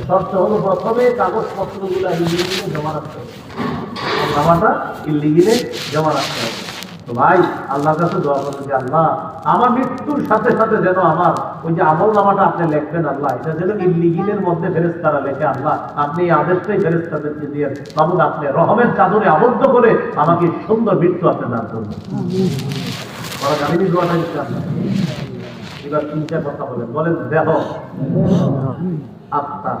শর্ত হলো প্রথমে কাগজপত্রগুলো ইল্লিগিনে জমা রাখতে হবে, নামাটা ইল্লিগিনে জমা রাখতে হবে। তো ভাই আল্লাহর কাছে দোয়া করবে যে আল্লাহ আমার মৃত্যুর সাথে সাথে যেন আমার ওই যে আমল নামাটা আপনি লেখবেন, আল্লাহ এটা যেন ইল্লিগিনের মধ্যে ফেরেশতারা লেখে। আল্লাহ আপনি এই আদেশটাই ফেরেশতাদেরকে দিয়ে বাবুল আপনি রহমের চাদরে আবদ্ধ করে আমাকে সুন্দর মৃত্যু আপনি দান করবেন। ওরা জানিনি দোয়াটা ইনশাআল্লাহ। এবার তিনটা কথা বলেন, বলেন দেহ, আত্মা,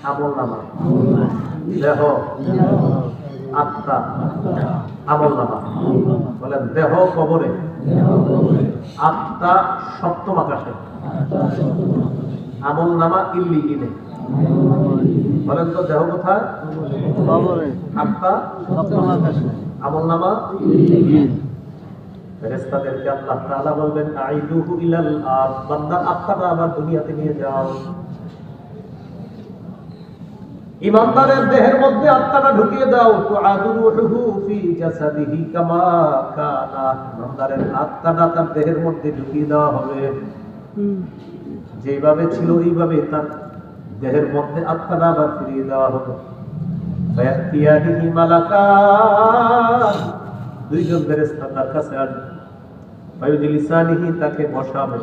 আমল নামা। দেহ, আত্মা, আমল নামা। বলেন দেহ কবরে, আত্মা সপ্তম আকাশে, আমল নামা ইল্লিগিনে। বলেন তো দেহ কোথায়? আত্মা সপ্তম আকাশে, আমল নামা ইল্লিগিন। ফেরেশতাদেরকে আল্লাহ তাআলা বলবেন আইদুহু ইলাল আরদ, বান্দার আত্মাটা আবার দুনিয়াতে নিয়ে যাও। ইমানদারের দেহের মধ্যে আত্মাটা ঢুকিয়ে দাও। তুআদু রূহুহু ফি জাসাদিহি কামা কানা, ইমানদারের আত্মাটা তার দেহের মধ্যে ঢুকিয়ে দেওয়া হবে, যেভাবে ছিল এইভাবে তার দেহের মধ্যে আত্মাটা আবার ফিরিয়ে দেওয়া হবে। ফায়াতিয়াহি মালাকান, দুইজন ফেরেশতা তার কাছে আসবে। ফায়ুজলিসানিহি, তাকে বসাবে।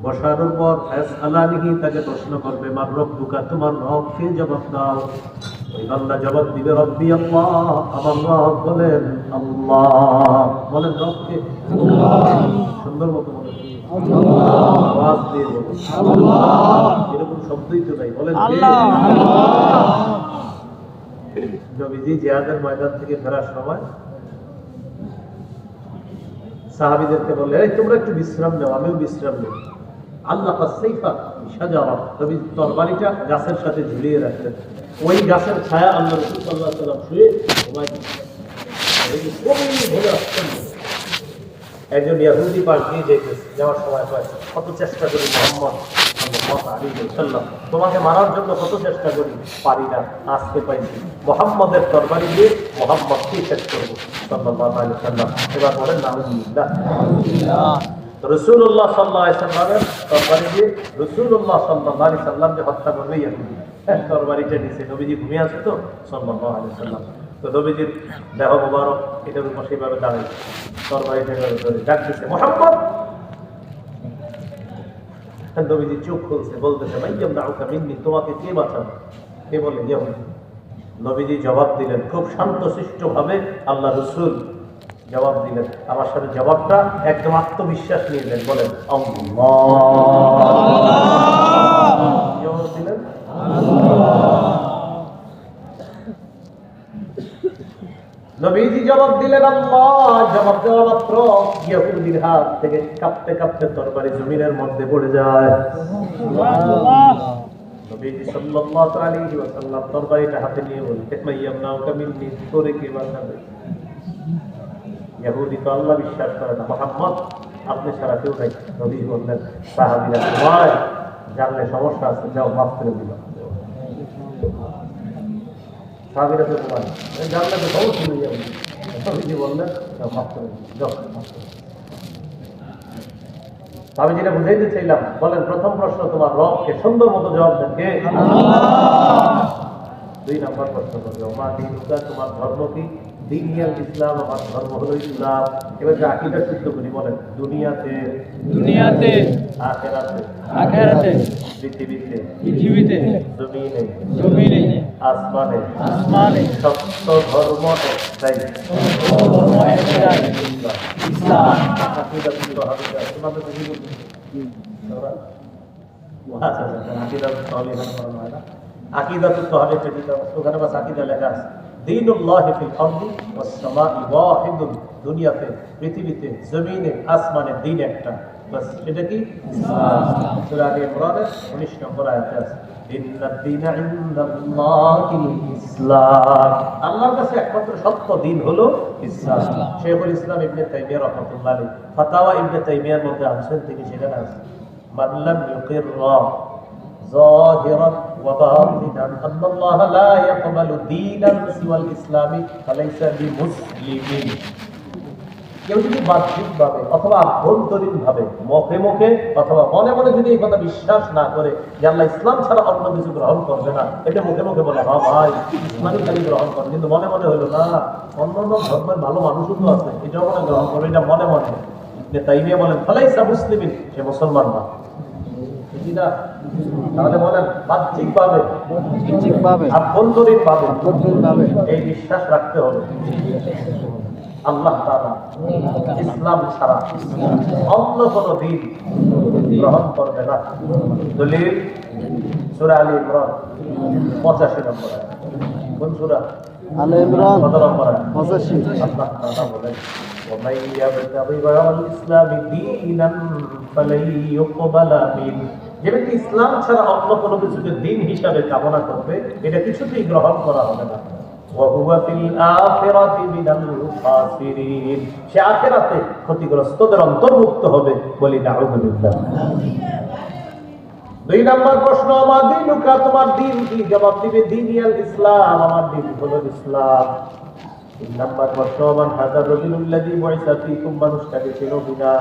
বসানোর পর ফায়াসআলানিহি, তাকে প্রশ্ন করবে মান রব্বুকা, তোমার রব কে, জবাব দাও। ওই বান্দা জবাব দিবে রব্বি আল্লাহ, আমার রব বলেন আল্লাহ। বলেন রব কে? আল্লাহ। সুন্দর মতো বলেন আল্লাহ, আওয়াজ দিয়ে বলেন আল্লাহ, এরকম শব্দই তো নাই, বলেন আল্লাহ। নবীজি জিহাদের ময়দান থেকে ফেরার সময় সাহাবীদেরকে বলে এই তোমরা একটু বিশ্রাম নাও, আমিও বিশ্রাম নেই। আল্লাহ সাইফা সাজারা, নবী তরবারিটা গাছের সাথে ঝুলিয়ে রাখলেন। ওই গাছের ছায়া আল্লাহ রাসূল সাল্লাল্লাহু আলাইহি ওয়াসাল্লাম শুয়ে একজন ইহুদি পাশ দিয়ে যেতেছে, যাওয়ার সময় কয় কত চেষ্টা করি মুহাম্মদ সাল্লাল্লাহু আলাইহি ওয়াসাল্লাম, তোমাকে মারার জন্য কত চেষ্টা করি, পারি না, আজকে পাইছি। মুহাম্মদের তরবারি দিয়ে মুহাম্মদকে শেষ করবো সাল্লাল্লাহু আলাইহি ওয়াসাল্লাম। এবার বলেন নাউযুবিল্লাহ। রাসূলুল্লাহ সাল্লাল্লাহু আলাইহি ওয়াসাল্লামের তরবারি দিয়ে রাসূলুল্লাহ সাল্লাল্লাহু আলাইহি ওয়াসাল্লাম যে হত্যা করবে ইহুদি, তরবারিটা নিচে, নবীজি ঘুমিয়ে আছে তো সাল্লাল্লাহু আলাইহি ওয়াসাল্লাম। তো নবীজির দেহ মোবারক এটার উপর সেইভাবে দাঁড়িয়ে তরবারিটা ধরে ডাক দিচ্ছে মুহাম্মদ। নবীজি চোখ খুলছে, বলতেছে মাইয়াম দাউকা মিন্নি, তোমাকে কে বাঁচাবে? কে বলে ইহুদি। নবীজি জবাব দিলেন খুব শান্তশিষ্ট ভাবে, আল্লাহ রাসূল জবাব দিলেন। আমার সাথে জবাবটা একদম আত্মবিশ্বাস নিয়ে দেন, বলেন আল্লাহ। জবাব দিলেন নবীজি জবাব দিলেন আল্লাহ। জবাব দেওয়া মাত্র ইহুদির হাত থেকে কাঁপতে কাঁপতে তরবারি জমিনের মধ্যে পড়ে যায়। নবীজি সাল্লাল্লাহু আলাইহি ওয়াসাল্লাম তরবারিটা হাতে নিয়ে বলেন মাইয়াম নাউকা মিন্নি, তোরে কে বাঁচাবে? ইহুদি তো আল্লাহ বিশ্বাস করে না, মুহাম্মদ আপনি ছাড়া কেউ নাই। নবী বললেন সাহাবীরা তোমায় জানলে সমস্যা আছে, যাও মাফ করে দিলাম। সাহাবীরা তো প্রমাণ জান্নাতে বহুত শুনে যাবে স্বামীজি বললেন মাফ করে যাও। আমি যেটা বুঝাইতে চাইলাম, বলেন প্রথম প্রশ্ন তোমার রবকে সুন্দর মতো জবাব দেন কে? দুই নম্বর প্রশ্ন করবে মা দিনুকা, তোমার ধর্ম কি? দিনিয়াল ইসলাম, আমার ধর্ম হলো ইসলাম। এবার যে আকীদা শুদ্ধ করি, বলেন দুনিয়াতে, দুনিয়াতে, আখিরাতে, আখিরাতে, পৃথিবীতে, পৃথিবীতে, জমিনে, জমিনে, আসমানে, আসমানে, সত্য ধর্ম একটাই, ধর্ম একটাই, ইসলাম। আকীদা শুদ্ধ হবে না। তোমাদের বুঝি বলছি আচ্ছা আচ্ছা, আকীদা তাহলে এখানে করানো হয় না। আকীদা তো হবে সেটা ওখানে বাস আকীদা লেখা আছে। দীনুল্লাহি ফিল আরদি ওয়াস সামাই ওয়াহিদুন, দুনিয়াতে, পৃথিবীতে, জমিনে, আসমানে দিন একটা, বাস সেটা কি? ইসলাম। সূরা আলে ইমরানের 19 নম্বর আয়াতে আছে ইন্নাদ দীনা ইনদাল্লাহিল ইসলাম, আল্লাহর কাছে একমাত্র সত্য দিন হলো ইসলাম। শেখুল ইসলাম ইবনে তাইমিয়া রাহমাতুল্লাহ আলাইহি ফাতাওয়া ইবনে তাইমিয়ার মধ্যে আছেন, তিনি সেখানে আছেন মান লাম ইউকিররা ظاهرا وباطنا أن الله لا يقبل دينا سوى الإسلام فليس بمسلم। কেউ যদি বাহ্যিকভাবে অথবা আভ্যন্তরীণভাবে মুখে মুখে অথবা মনে মনে যদি এই কথা বিশ্বাস না করে যে আল্লাহ ইসলাম ছাড়া অন্য কিছু গ্রহণ করবে না, এটা মুখে মুখে বলে হ্যাঁ ভাই ইসলামই খালি গ্রহণ করে, কিন্তু মনে মনে হলো না অন্য অন্য ধর্মের ভালো মানুষও তো আছে, এটাও মনে গ্রহণ করবে, এটা মনে মনে। তাইমিয়া বলেন ফালাইসা মুসলিমিন, সে মুসলমান না। তাহলে বলেন বাহ্যিকভাবে, আভ্যন্তরীণভাবে এই বিশ্বাস রাখতে হবে আল্লাহ তাআলা ইসলাম ছাড়া অন্য কোন দিন গ্রহণ করবে না। দলিল সূরা আলে ইমরান 85 নম্বর আয়াত। কোন সূরা? আলে ইমরান কত নম্বর আয়াত? 85। আল্লাহ তাআলা বলেন ومن يبتغي غير الإسلام دينا فلن يقبل منه, যে ব্যক্তি ইসলাম ছাড়া অন্য কোনো কিছুকে দিন হিসাবে কামনা করবে এটা কিছুতেই গ্রহণ করা হবে না। وهو في الآخرة من الخاسرين, সে আখিরাতে ক্ষতিগ্রস্তদের অন্তর্ভুক্ত হবে। বলি নাউযুবিল্লাহ। দুই নম্বর প্রশ্ন মা দিনুকা, তোমার দিন কি? জবাব দিবে দিনিয়াল ইসলাম, আমার দিন হলো ইসলাম। তিন নম্বর প্রশ্ন মান হাযা রাজুলুল্লাযী বুইসা ফীকুম, মানুষটাকে চেনো কিনা?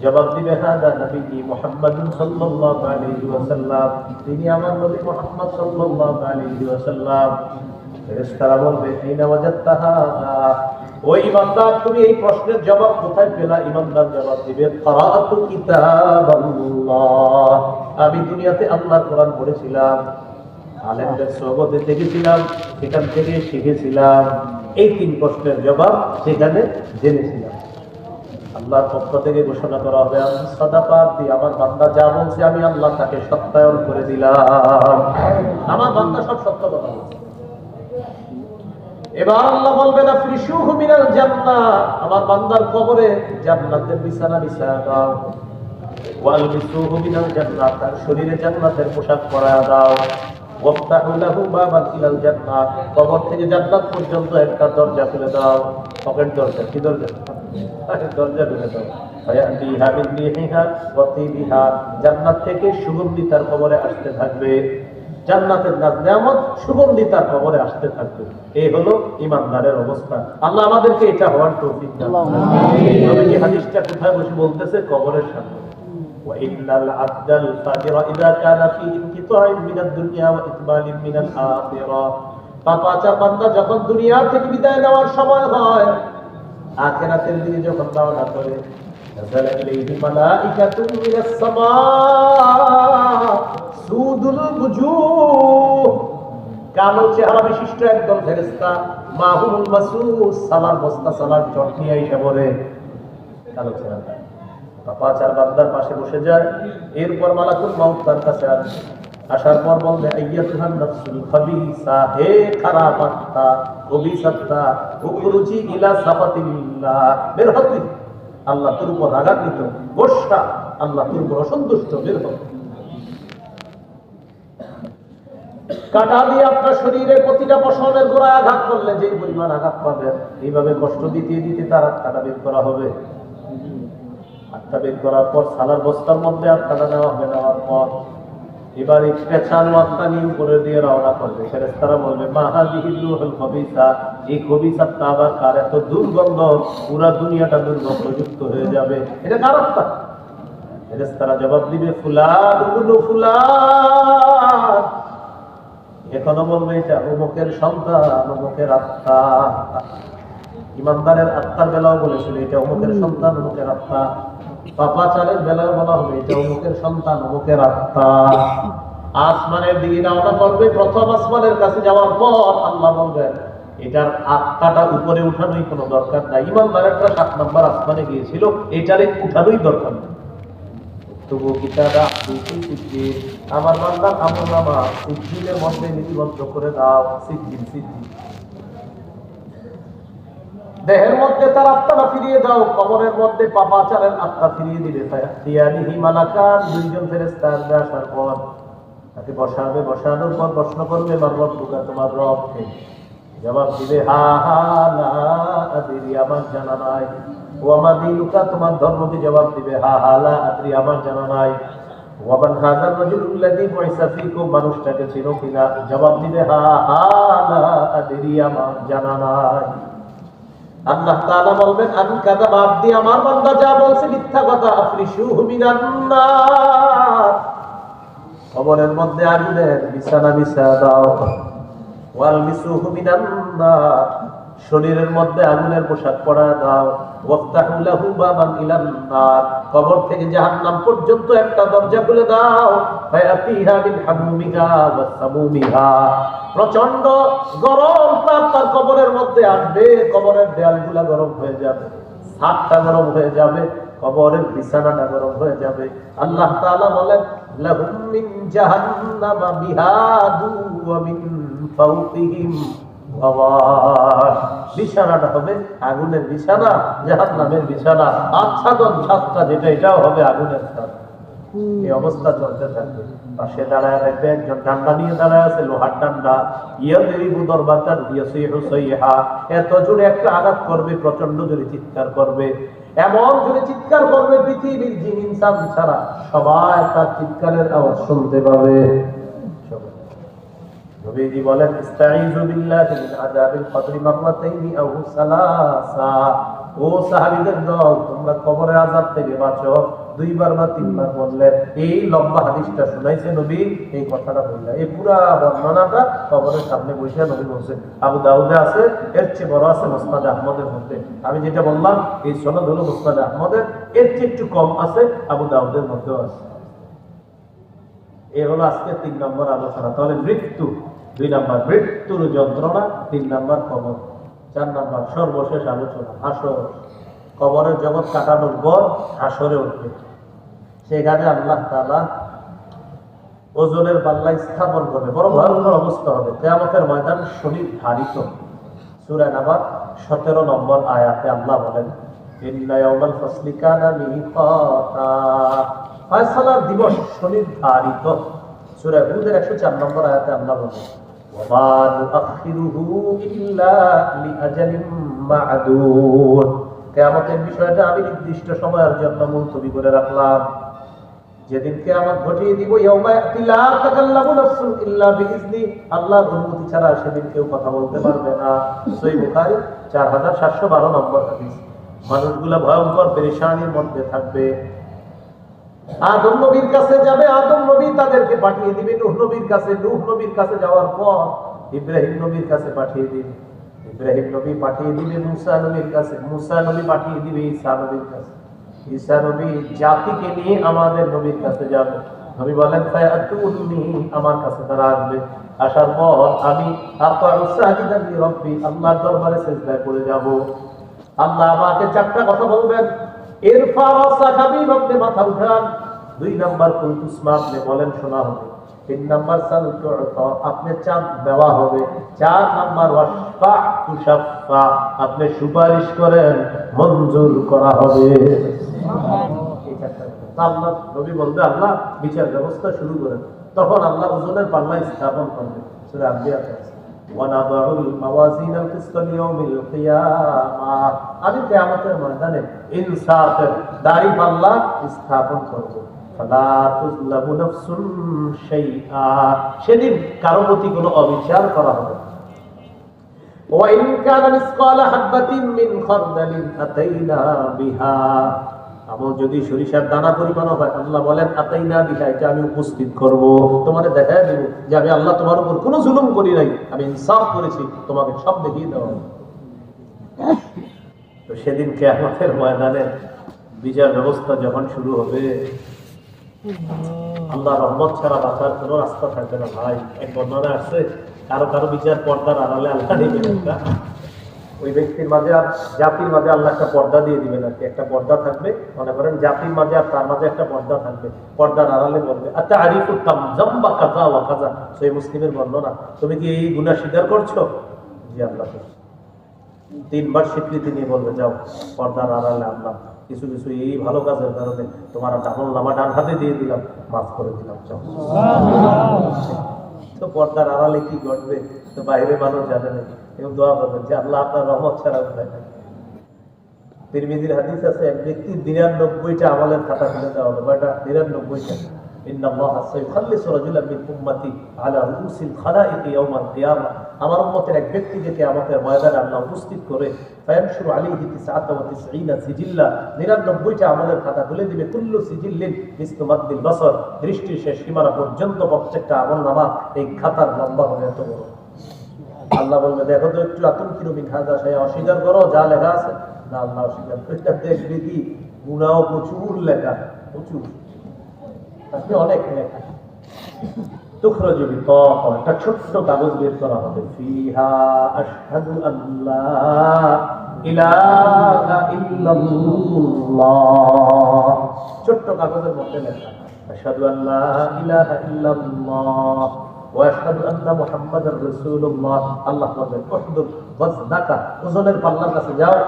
জবাব দিবে হাযা নবী মুহাম্মাদুন সাল্লাল্লাহু আলাইহি ওয়াসাল্লাম, তিনি আমার নবী মুহাম্মদ সাল্লাল্লাহু আলাইহি ওয়াসাল্লাম। ফেরেশতারা বলবে আইনা ওয়াজাদতা হাযা, ওই ইমানদার তুমি এই প্রশ্নের জবাব কোথায় পেলা? ইমানদার জবাব দিবে ক্বরাআতু কিতাবাল্লাহ, আমি দুনিয়াতে আল্লাহর কোরআন পড়েছিলাম, আলেমদের সোহবতে দেখেছিলাম, সেখান থেকে শিখেছিলাম। এই তিন প্রশ্নের জবাব সেখানে জেনেছিলাম। আল্লাহর পক্ষ থেকে ঘোষণা করা হবে আমি সাদাকাত দিই, আমার বান্দা যা বলছে আমি আল্লাহ তাকে সত্যায়ন করে দিলাম, আমার বান্দা সব সত্য কথা বলছে। এবার আল্লাহ বলবেন আফরিশুহু মিনাল জান্নাহ, আমার বান্দার কবরে জান্নাতের বিছানা বিছায়া দাও। ওয়ালবিসুহু মিনাল জান্নাহ, তার শরীরে জান্নাতের পোশাক পরায়া দাও। ওয়াফতাহু লাহু বাবান ইলাল জান্নাহ, কবর থেকে জান্নাত পর্যন্ত একটা দরজা খুলে দাও। পকেট দরজা, কি দরজা? দরজা খুলে দাও। ফায়াতিহা মিন রিহিহা ওয়া তিবিহা, জান্নাত থেকে সুগন্ধি তার কবরে আসতে থাকবে, জান্নাতের নিয়ামত সুগন্ধি তার কবরে আসতে থাকবে। এই হলো ঈমানদারের অবস্থা। আল্লাহ আমাদেরকে এটা হওয়ার তৌফিক দান করুন। নবী এই হাদিসটা কোথায় বসে বলতেছে? কবরের সামনে। وإن العبد الفاجر إذا كان في انقطاع من الدنيا وإقبال من الآخرة, পাপাচার বান্দা যখন দুনিয়া থেকে বিদায় নেওয়ার সময় হয়, আখিরাতের দিকে যখন রওনা করে, নাযালা ইলাইহি মালাইকাতুন মিনাস সামা সুদুল বুজুহ, কালো চেহারা বিশিষ্ট একদল ফেরেশতা, মাহুমুল মাসুস, সালার বস্তা সালার চট নিয়ে এসে পড়ে। কালো চেহারা পাপাচার বান্দার পাশে বসে যায়। এরপর মালাকুল মাউত তার কাছে আসে, আসার পর বলবে আইয়াতুহান নাফসুল খাবিসা, হে খারাপ আত্মা, খবিসাত্মা, উখরুজি ইলা সাফাতিল্লাহ, বের হও তুই, আল্লাহ তোর উপর রাগান্বিত, গোসা, আল্লাহ তোর উপর অসন্তুষ্ট, বের হও। কাঁটা দিয়ে আপনার শরীরের প্রতিটা পশমের গোড়ায় আঘাত করলে যে পরিমাণ আঘাত পাবেন, এইভাবে কষ্ট দিতে দিতে তার আত্মাটা বের করা হবে। আত্মা বের করার পর সালার বস্তার মধ্যে আত্মাটা নেওয়া হবে। নেওয়ার পর এবার একটা চালু আত্মা নিয়ে উপরে দিয়ে রওনা করবে। ফেরেশতারা বলবে মা হাযিহিল রূহুল খাবিসা, এই খবিসাতটা আবার কার? এত দুর্গন্ধ, পুরা দুনিয়াটা দুর্গন্ধযুক্ত হয়ে যাবে, এটা কার আত্মা? ফেরেশতারা জবাব দিবে ফুলান ইবনু ফুলান। এখনো বলবে এটা অমুকের সন্তান, অমুকের আত্মা। ইমানদারের আত্মার বেলাও বলেছিল এটা অমুকের সন্তান, অমুকের আত্মা। পাপাচারের বেলাও বলা হবে এটা অমুকের সন্তান, অমুকের আত্মা। আসমানের দিকে রওনা করবে। প্রথম আসমানের কাছে যাওয়ার পর আল্লাহ বলবেন এটার আত্মাটা উপরে উঠানোই কোনো দরকার নাই। ইমানদারেরটা 7 নম্বর আসমানে গিয়েছিল, এটারে উঠানোই দরকার নেই। তবু কিতাবা আমার বান্দার আমলনামা সিজ্জিনের মধ্যে লিপিবদ্ধ করে দাও। সিজ্জিন সিজ্জিন, দেহের মধ্যে তার আত্মাটা ফিরিয়ে দাও, কবরের মধ্যে পাপাচারের আত্মা ফিরিয়ে দিবে। ফায়াতিয়ানিহি মালাকান, দুইজন ফেরেশতা আসবে। আসার পর তাকে বসাবে, বসানোর পর প্রশ্ন করবে মান রব্বুকা, তোমার রব কে? জবাব দিবে হা হা লা আদরি, আমার জানা নাই। ওয়া মা দীনুকা, তোমার ধর্ম কি? জবাব দিবে হা হা লা আদরি, আমার জানা নাই। ওয়া মান হাযার রাজুলুল্লাযী বুইসা ফীকুম, মানুষটাকে চিনো কিনা? জবাব দিবে হা হা লা আদরি, আমার জানা নাই। আল্লাহ তাআলা বলবেন আন কাযাবা আবদি, আমার বান্দা যা বলছে মিথ্যা কথা। আফরিশুহু মিনান নার, কবরের মধ্যে আগুনের বিছানা বিছায়া দাও। ওয়ালবিসুহু মিনান নার, শরীরের মধ্যে আগুনের পোশাক পরা দাও। ওয়াফতাহু লাহু বাবান ইলান নার, কবর থেকে জাহান্নাম পর্যন্ত একটা দরজা খুলে দাও। ফায়াতিহা মিন হামুমিহা ওয়া সামুমিহা, প্রচন্ড গরম তাপ তার কবরের মধ্যে আসবে। কবরের দেয়ালগুলা গরম হয়ে যাবে, ছাদটা গরম হয়ে যাবে, কবরের বিছানাটা গরম হয়ে যাবে। আল্লাহ তাআলা বলেন লাহুম মিন জাহান্নামা মিহাদু ওয়া মিন ফাওকিহিম গাওয়াশ, বিছানাটা হবে আগুনের বিছানা, জাহান্নামের বিছানা। আচ্ছাদন ছাদটা যেটা, এটাও হবে আগুনের ছাদ। এই অবস্থা চলতে থাকবে। পাশে দাঁড়ায় থাকবে একজন, ডান্ডা নিয়ে দাঁড়ায় আছে, লোহার ডান্ডা। ইয়াদরিবু দরবাতান ইয়াসিহু সাইহা, এত জোরে একটা আঘাত করবে, প্রচন্ড জোরে চিৎকার করবে। এমন জোরে চিৎকার করবে পৃথিবীর জিন ইনসান ছাড়া সবাই তার চিৎকারের আওয়াজ শুনতে পাবে। নবীজি বলেন ইস্তাঈযু বিল্লাহি মিন আযাবিল কবরি মাররাতাইনি আও সালাসা, ও সাহাবীদের দল, তোমরা কবরের আযাব থেকে বাঁচো 2 বার বা 3 বার বললেন। এই লম্বা হাদিসটা শুনাইছে নবী, এই কথাটা বললেন। এই পুরা বর্ণনাটা কবরের সামনে বসে নবী বলছেন। আবু দাউদে আছে, এর চেয়ে বড় আছে মুসনাদ আহমদের মধ্যে। আমি যেটা বললাম এই সনদ হলো মুসনাদ আহমদের, এর চেয়ে একটু কম আছে আবু দাউদের মধ্যেও আছে। এই হলো আজকে 3 নম্বর আলোচনা। তাহলে মৃত্যু 2 নম্বর, মৃত্যুর যন্ত্রণা 3 নম্বর, কবর 4 নম্বর, সর্বশেষ আলোচনা হাসর। কবরের জগৎ কাটানোর পর হাসরে উঠবে। সেখানে আল্লাহ তাআলা ওজনের পাল্লা স্থাপন করবে, বড় ভয়ঙ্কর অবস্থা হবে। কিয়ামতের ময়দান শরীর ধারিত। সূরা নাবা 17 নম্বর আয়াতে আল্লাহ বলেন ইন্না ইয়াউমাল ফাসলি কানা মিকাতা, ফয়সালার দিবস শরীর ধারিত। সূরা হুদের 104 নম্বর আয়াতে আল্লাহ বলেন ওয়া মা নুআখিরুহু ইল্লা লিআজালিন মা'দুদ, কিয়ামতের বিষয়টা আমি নির্দিষ্ট সময়ের জন্য মুলতবি করে রাখলাম। যেদিন কিয়ামত ঘটিয়ে দিব, ইয়াউমা ইয়াতি লা তাকাল্লামু নাফসুন ইল্লা বিইজনি, আল্লাহর অনুমতি ছাড়া সেদিন কেউ কথা বলতে পারবে না। সহিহ বুখারী 4712 নম্বর হাদিস। মানুষগুলা ভয়ঙ্কর পেরেশানির মধ্যে থাকবে। আদম নবীর কাছে যাবে, আদম নবী তাদেরকে পাঠিয়ে দিবে নূহ নবীর কাছে। নূহ নবীর কাছে যাওয়ার পর ইব্রাহিম নবীর কাছে পাঠিয়ে দিবে। ইব্রাহিম নবী পাঠিয়ে দিবে মুসা নবীর কাছে। মুসা নবী পাঠিয়ে দিবে ঈসা নবীর কাছে। ঈসা নবী জাতিকে নিয়ে আমাদের নবীর কাছে যাবে। নবী বলেন ফায়াতুনি, আমার কাছে তারা আসবে। আসার পর আমি আকাউ সাজিদান লিরাব্বি, আল্লাহর দরবারে সিজদায় পড়ে যাব। আল্লাহ আমাকে 4টা কথা বলবেন। ইরফা রাসা হাবিব, আপনি মাথা উঠান। 2 নাম্বার কুলতুসমা, আপনি বলেন শোনা হবে। 3 নাম্বার সাল তুতা, আপনি চান দেওয়া হবে। 4 নাম্বার ওয়াশফা তুশাফা, আপনি সুপারিশ করেন মঞ্জুর করা হবে। আল্লাহ নবী বলবে আল্লাহ বিচার ব্যবস্থা শুরু করেন। তখন আল্লাহ ওজনের পাল্লা স্থাপন করবে। সূরা আম্বিয়াতে আছে ওয়ানাদাউল মাওয়াজিনাল কিসতা লিয়াউমিল কিয়ামাহ, আমি কিয়ামতের ময়দানে ইনসাফের দাড়ি পাল্লা স্থাপন করব। ফালা তুযলামু নাফসুন শাইআ, সেদিন কারো প্রতি কোনো অবিচার করা হবে না। ওয়া ইন কানা মিসকালা হাববাতিন মিন খারদালিন আতাইনা বিহা, আমল যদি সরিষার দানা পরিমাণ হয়, আল্লাহ বলেন আতাইনা বিহা, এটা আমি উপস্থিত করব, তোমারে দেখায় দেব যে আমি আল্লাহ তোমার উপর কোনো জুলুম করি নাই, আমি ইনসাফ করেছি, তোমাকে সব দেখিয়ে দেওয়া হবে। তো সেদিন কিয়ামতের ময়দানে বিচার ব্যবস্থা যখন শুরু হবে, আল্লাহ রহমত ছাড়া বাঁচার কোনো রাস্তা থাকবে না ভাই। এক বর্ণনা আছে, কারো কারো বিচার পর্দার আড়ালে আল্লাহ দিবেন না, ওই ব্যক্তির মাঝে আর জাতির মাঝে আল্লাহ একটা পর্দা দিয়ে দিবেন আর কি। একটা পর্দা থাকবে, মনে করেন জাতির মাঝে আর তার মাঝে একটা পর্দা থাকবে, পর্দার আড়ালে বলবে আচ্ছা আরিফু জাম্বা কাজা ওয়া কাজা, সেই মুসলিমের বর্ণনা, তুমি কি এই গুনাহ স্বীকার করছো? জি আল্লাহ। 3 বার স্বীকৃতি নিয়ে বলবে যাও পর্দার আড়ালে আল্লাহ কিছু কিছু এই ভালো কাজের কারণে তোমার আমল নামা ডান হাতে দিয়ে দিলাম, মাফ করে দিলাম, যাও। তো পর্দার আড়ালে কি ঘটবে তো বাইরে মানুষ জানে না, এবং দোয়া করবেন যে আল্লাহ আপনার রহমত ছাড়া উপায় নাই। তিরমিজির হাদিস আছে, এক ব্যক্তি ৯৯টা আমলের খাতা খুলে দেওয়া হবে। কয়টা? ৯৯টা। ইন্নাল্লাহা সাইয়ুখাল্লিসু রাজুলান মিন উম্মতি আলা রুউসিল খালাইকি ইয়াউমাল কিয়ামা, আমার উম্মতের এক ব্যক্তিকে কিয়ামতের ময়দানে আল্লাহ উপস্থিত করে ফায়ানশুরু আলাইহি ৯৯ সিজিল্লা, ৯৯টা আমলের খাতা খুলে দিবে, কুল্লু সিজিল্লিন মিসলু মাদ্দিল বাসর, দৃষ্টির শেষ সীমানা পর্যন্ত প্রত্যেকটা আমলনামা এই খাতার লম্বা হবে এত বড়। আল্লাহ বলবে দেখো তো একটু আতুনকিরু মিন হাযা শাইআ, অস্বীকার করো যা লেখা আছে না। আল্লাহ অস্বীকার করে দেখবে কি গুনাহ প্রচুর লেখা, প্রচুর, আপনি অনেক লেখা। তুখরাজু বিতাকা, একটা ছোট্ট কাগজ বের করা হবে, ফিহা আশহাদু আল্লা ইলাহা ইল্লাল্লাহ, ছোট্ট কাগজের মধ্যে লেখা আশহাদু আল্লা ইলাহা ইল্লাল্লাহ ওয়া আশহাদু আন্না মুহাম্মাদার রাসূলুল্লাহ। আল্লাহ বলেন উহদুর ওয়াজনাকা, ওজনের পাল্লার কাছে যাও।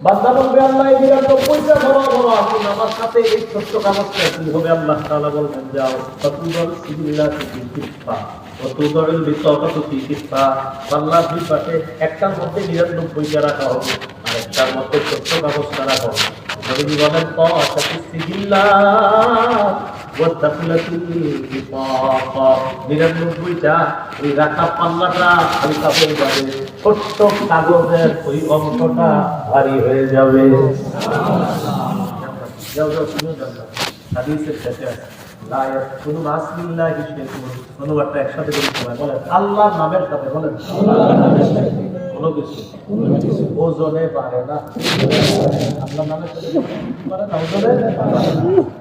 বান্দা বলবে আল্লাহ এই ৯৯টা বড় বড় আপনি আমার সাথে এই ছোট্ট কাগজটা কি হবে? আল্লাহ তাআলা বলবেন যাও, ফাতুদল সিজিল্লাতি ফি কিফা ওয়া তুদউল বিতাকাতু ফি কিফা, পাল্লার দুই পাশে একটার মধ্যে ৯৯টা রাখা হবে আর একটার মধ্যে ছোট্ট কাগজটা রাখা হবে। নবীজি বলেন তাআতাতি সিজিল্লাত ওয়া তাকলাতুল বিতাকা, ৯৯টা ওই রাখা পাল্লাটা হালকা হয়ে যাবে, ছোট্ট কাগজের ওই অংশটা ভারী হয়ে যাবে। যাও যাও শুনো জান্নাত, হাদিসের শেষে আছে লা ইয়াকুনু মাসমিল্লাহি শাইউন, অনুবাদটা একসাথে করে সবাই বলেন আল্লাহর নামের সাথে বলেন কোনো কিছু ওজনে পারে না, আল্লাহর নামের সাথে পারে না, ওজনে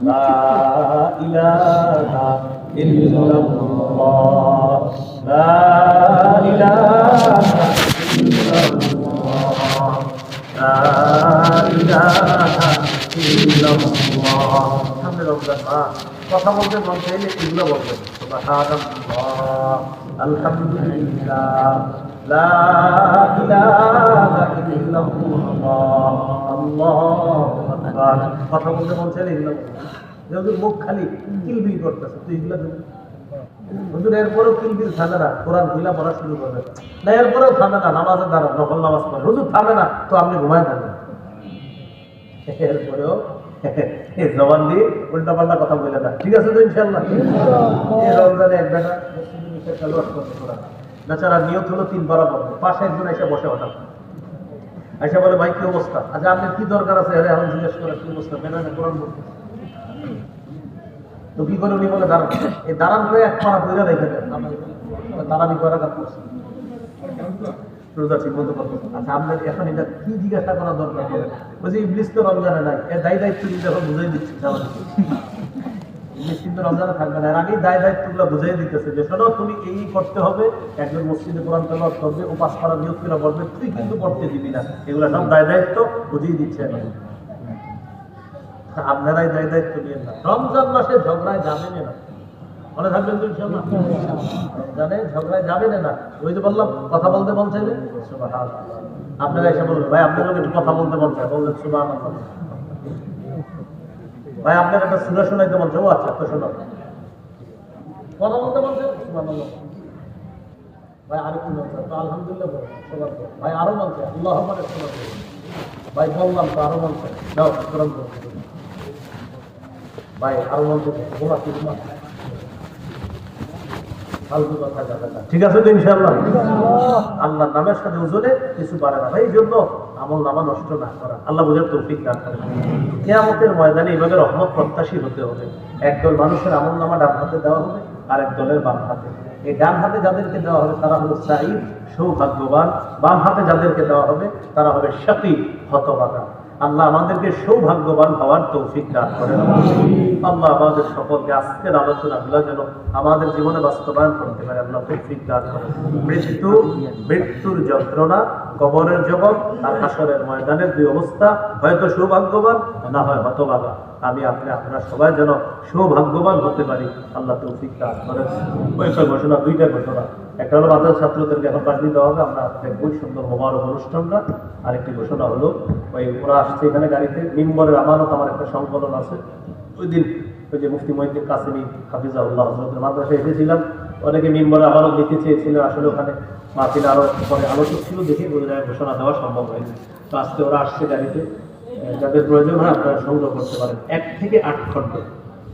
লা ইলাহা ইল্লাল্লাহ, লা ইলাহা ইল্লাল্লাহ, লা ইলাহা ইল্লাল্লাহ। সামনে রমজান মাস, কথা বলতে মন চাইলে এগুলো বলবেন সুবহানাল্লাহ, আলহামদুলিল্লাহ, লা ইলাহা ইল্লাল্লাহ, আল্লাহু আকবার। কথা বলতে মন চাইলে এগুলো বলবেন। যেহেতু মুখ খালি কিলবিল করতেছে তো এগুলো হুজুর এরপরেও কিলবিল থামে না, কোরআন খুলা পড়া শুরু করবে না, এরপরেও থামে না, নামাজের দ্বারা নকল নামাজ পড়ে হুজুর থামে না, তো আপনি ঘুমায় থাকবেন। এরপরেও জবান দিয়ে উল্টা পাল্টা কথা বলে না, ঠিক আছে তো ইনশাআল্লাহ। এই রমজানে এক বেটা বেচারা নিয়ত হলো 3 পারা পড়বে, পাশে একজন এসে বসে হঠাৎ এসে বলে ভাই কি অবস্থা? আচ্ছা আপনার কি দরকার আছে? আরে এখন জিজ্ঞেস করে কি অবস্থা? বেটা কোরআন পড়তে তো কি করে উনি বলে দাঁড়ান, এই দাঁড়ান করে 1 পারা বইরা রেখে দেন, দাঁড়ানি করা কাজ করছে রোজা ঠিক মতো করতে। আচ্ছা আপনার এখন এটা কি জিজ্ঞাসা করার দরকার পড়ে? বলছি ইবলিস তো রমজানে নাই, এর দায়িত্ব কিন্তু এখন বুঝাই দিচ্ছি, ইবলিস কিন্তু রমজানে থাকবে না, এর আগেই দায়িত্বগুলো বুঝাই দিতেছে যে শোনো তুমি এই করতে হবে, একজন মসজিদে কোরআন তেলাওয়াত করবে, উপাস করার নিয়ত করে বলবে, তুই কিন্তু পড়তে দিবি না, এগুলো সব দায়িত্ব বুঝিয়ে দিচ্ছে এখন। আপনারাই দায়িত্ব নিয়ে না, রমজান মাসে ঝগড়ায় যাবেন না, মনে থাকবেন তো ইনশাআল্লাহ। রমজানে ঝগড়ায় যাবেন না, ওই যে বললাম কথা বলতে মন চাইলে সুবহানাল্লাহ, আপনারা এসে বলবেন ভাই আপনার লোক একটু কথা বলতে মন চায়, বলবেন সুবহানাল্লাহ। ভাই আপনার একটা সূরা শোনাইতে মন চায়, ও আচ্ছা তো শোনাও। কথা বলতে মন চায়, সুবহানাল্লাহ। ভাই আরেকটু মন চায় তো আলহামদুলিল্লাহ বলো, সুবহানাল্লাহ। ভাই আরো মন চায়, আল্লাহু আকবার, সুবহানাল্লাহ। ভাই বললাম তো আরো মন চায়, যাও কোরআন পড়ো। ভাই আরো মন্ত্র ঘুমাচ্ছি ফালতু কথা যাবে না। ঠিক আছে তো ইনশাআল্লাহ? আল্লাহর নামের সাথে ওজনে কিছু পারে না ভাই, এই জন্য আমল নামা নষ্ট না করা, আল্লাহ বুঝার তৌফিক দান করেন। কিয়ামতের ময়দানে এইভাবে রহমত প্রত্যাশী হতে হবে। একদল মানুষের আমল নামা ডান হাতে দেওয়া হবে, আর এক দলের বাম হাতে। এই ডান হাতে যাদেরকে দেওয়া হবে তারা হলো সাঈদ, সৌভাগ্যবান। বাম হাতে যাদেরকে দেওয়া হবে তারা হবে শাকী, হতভাগা। আল্লাহ আমাদেরকে সৌভাগ্যবান হওয়ার তৌফিক দান করেন। আল্লাহ আমাদের সকলকে আজকের আলোচনাগুলো যেন আমাদের জীবনে বাস্তবায়ন করতে পারে, আল্লাহ তৌফিক দান করেন। মৃত্যুর যন্ত্রণা, কবরের জগৎ আর হাসরের ময়দানের দুই অবস্থা, হয়তো সৌভাগ্যবান না হয় হতভাগা। আমি আপনারা সবাই যেন সৌভাগ্যবান হতে পারি, আল্লাহ তৌফিক দান করেন। ওইসব ঘোষণা, দুইটা ঘোষণা। একটা হলো মাদ্রাসা ছাত্রদেরকে এখন পাঠিয়ে দেওয়া হবে, আমরা দেখবই সুন্দর মোবারক অনুষ্ঠানটা। আরেকটি ঘোষণা হলো ওরা আসছে এখানে গাড়িতে, মিম্বরের আমানত আমার একটা সংকলন আছে। ওই দিন ওই যে মুফতি মহিউদ্দিন কাসেমি হাফিজাহুল্লাহ হযরতের মাদ্রাসায় এসেছিলাম, অনেকে মিম্বরে আমানত নিতে চেয়েছিলেন। আসলে ওখানে মাহফিল আরো পরে আলোচক ছিল, দেখে ওই জায়গায় ঘোষণা দেওয়া সম্ভব হয়নি। তো আজকে ওরা আসছে গাড়িতে, যাদের প্রয়োজন হয় আপনারা সংগ্রহ করতে পারেন। 1 থেকে 8 খণ্ড।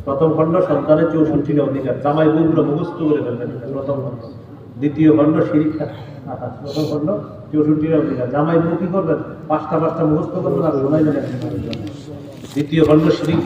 প্রথম খণ্ড সন্তানের 64টা অধিকার, জামাই বউগুলো মুখস্থ করে ফেলবেন, প্রথম খণ্ড। দ্বিতীয় খণ্ড শিরিক, প্রথম খণ্ড 64টা অধিকার, জামাই বউ কি করবেন, 5টা মুখস্থ করবেন আর শোনাই দেবেন। দ্বিতীয় খণ্ড শিরিক।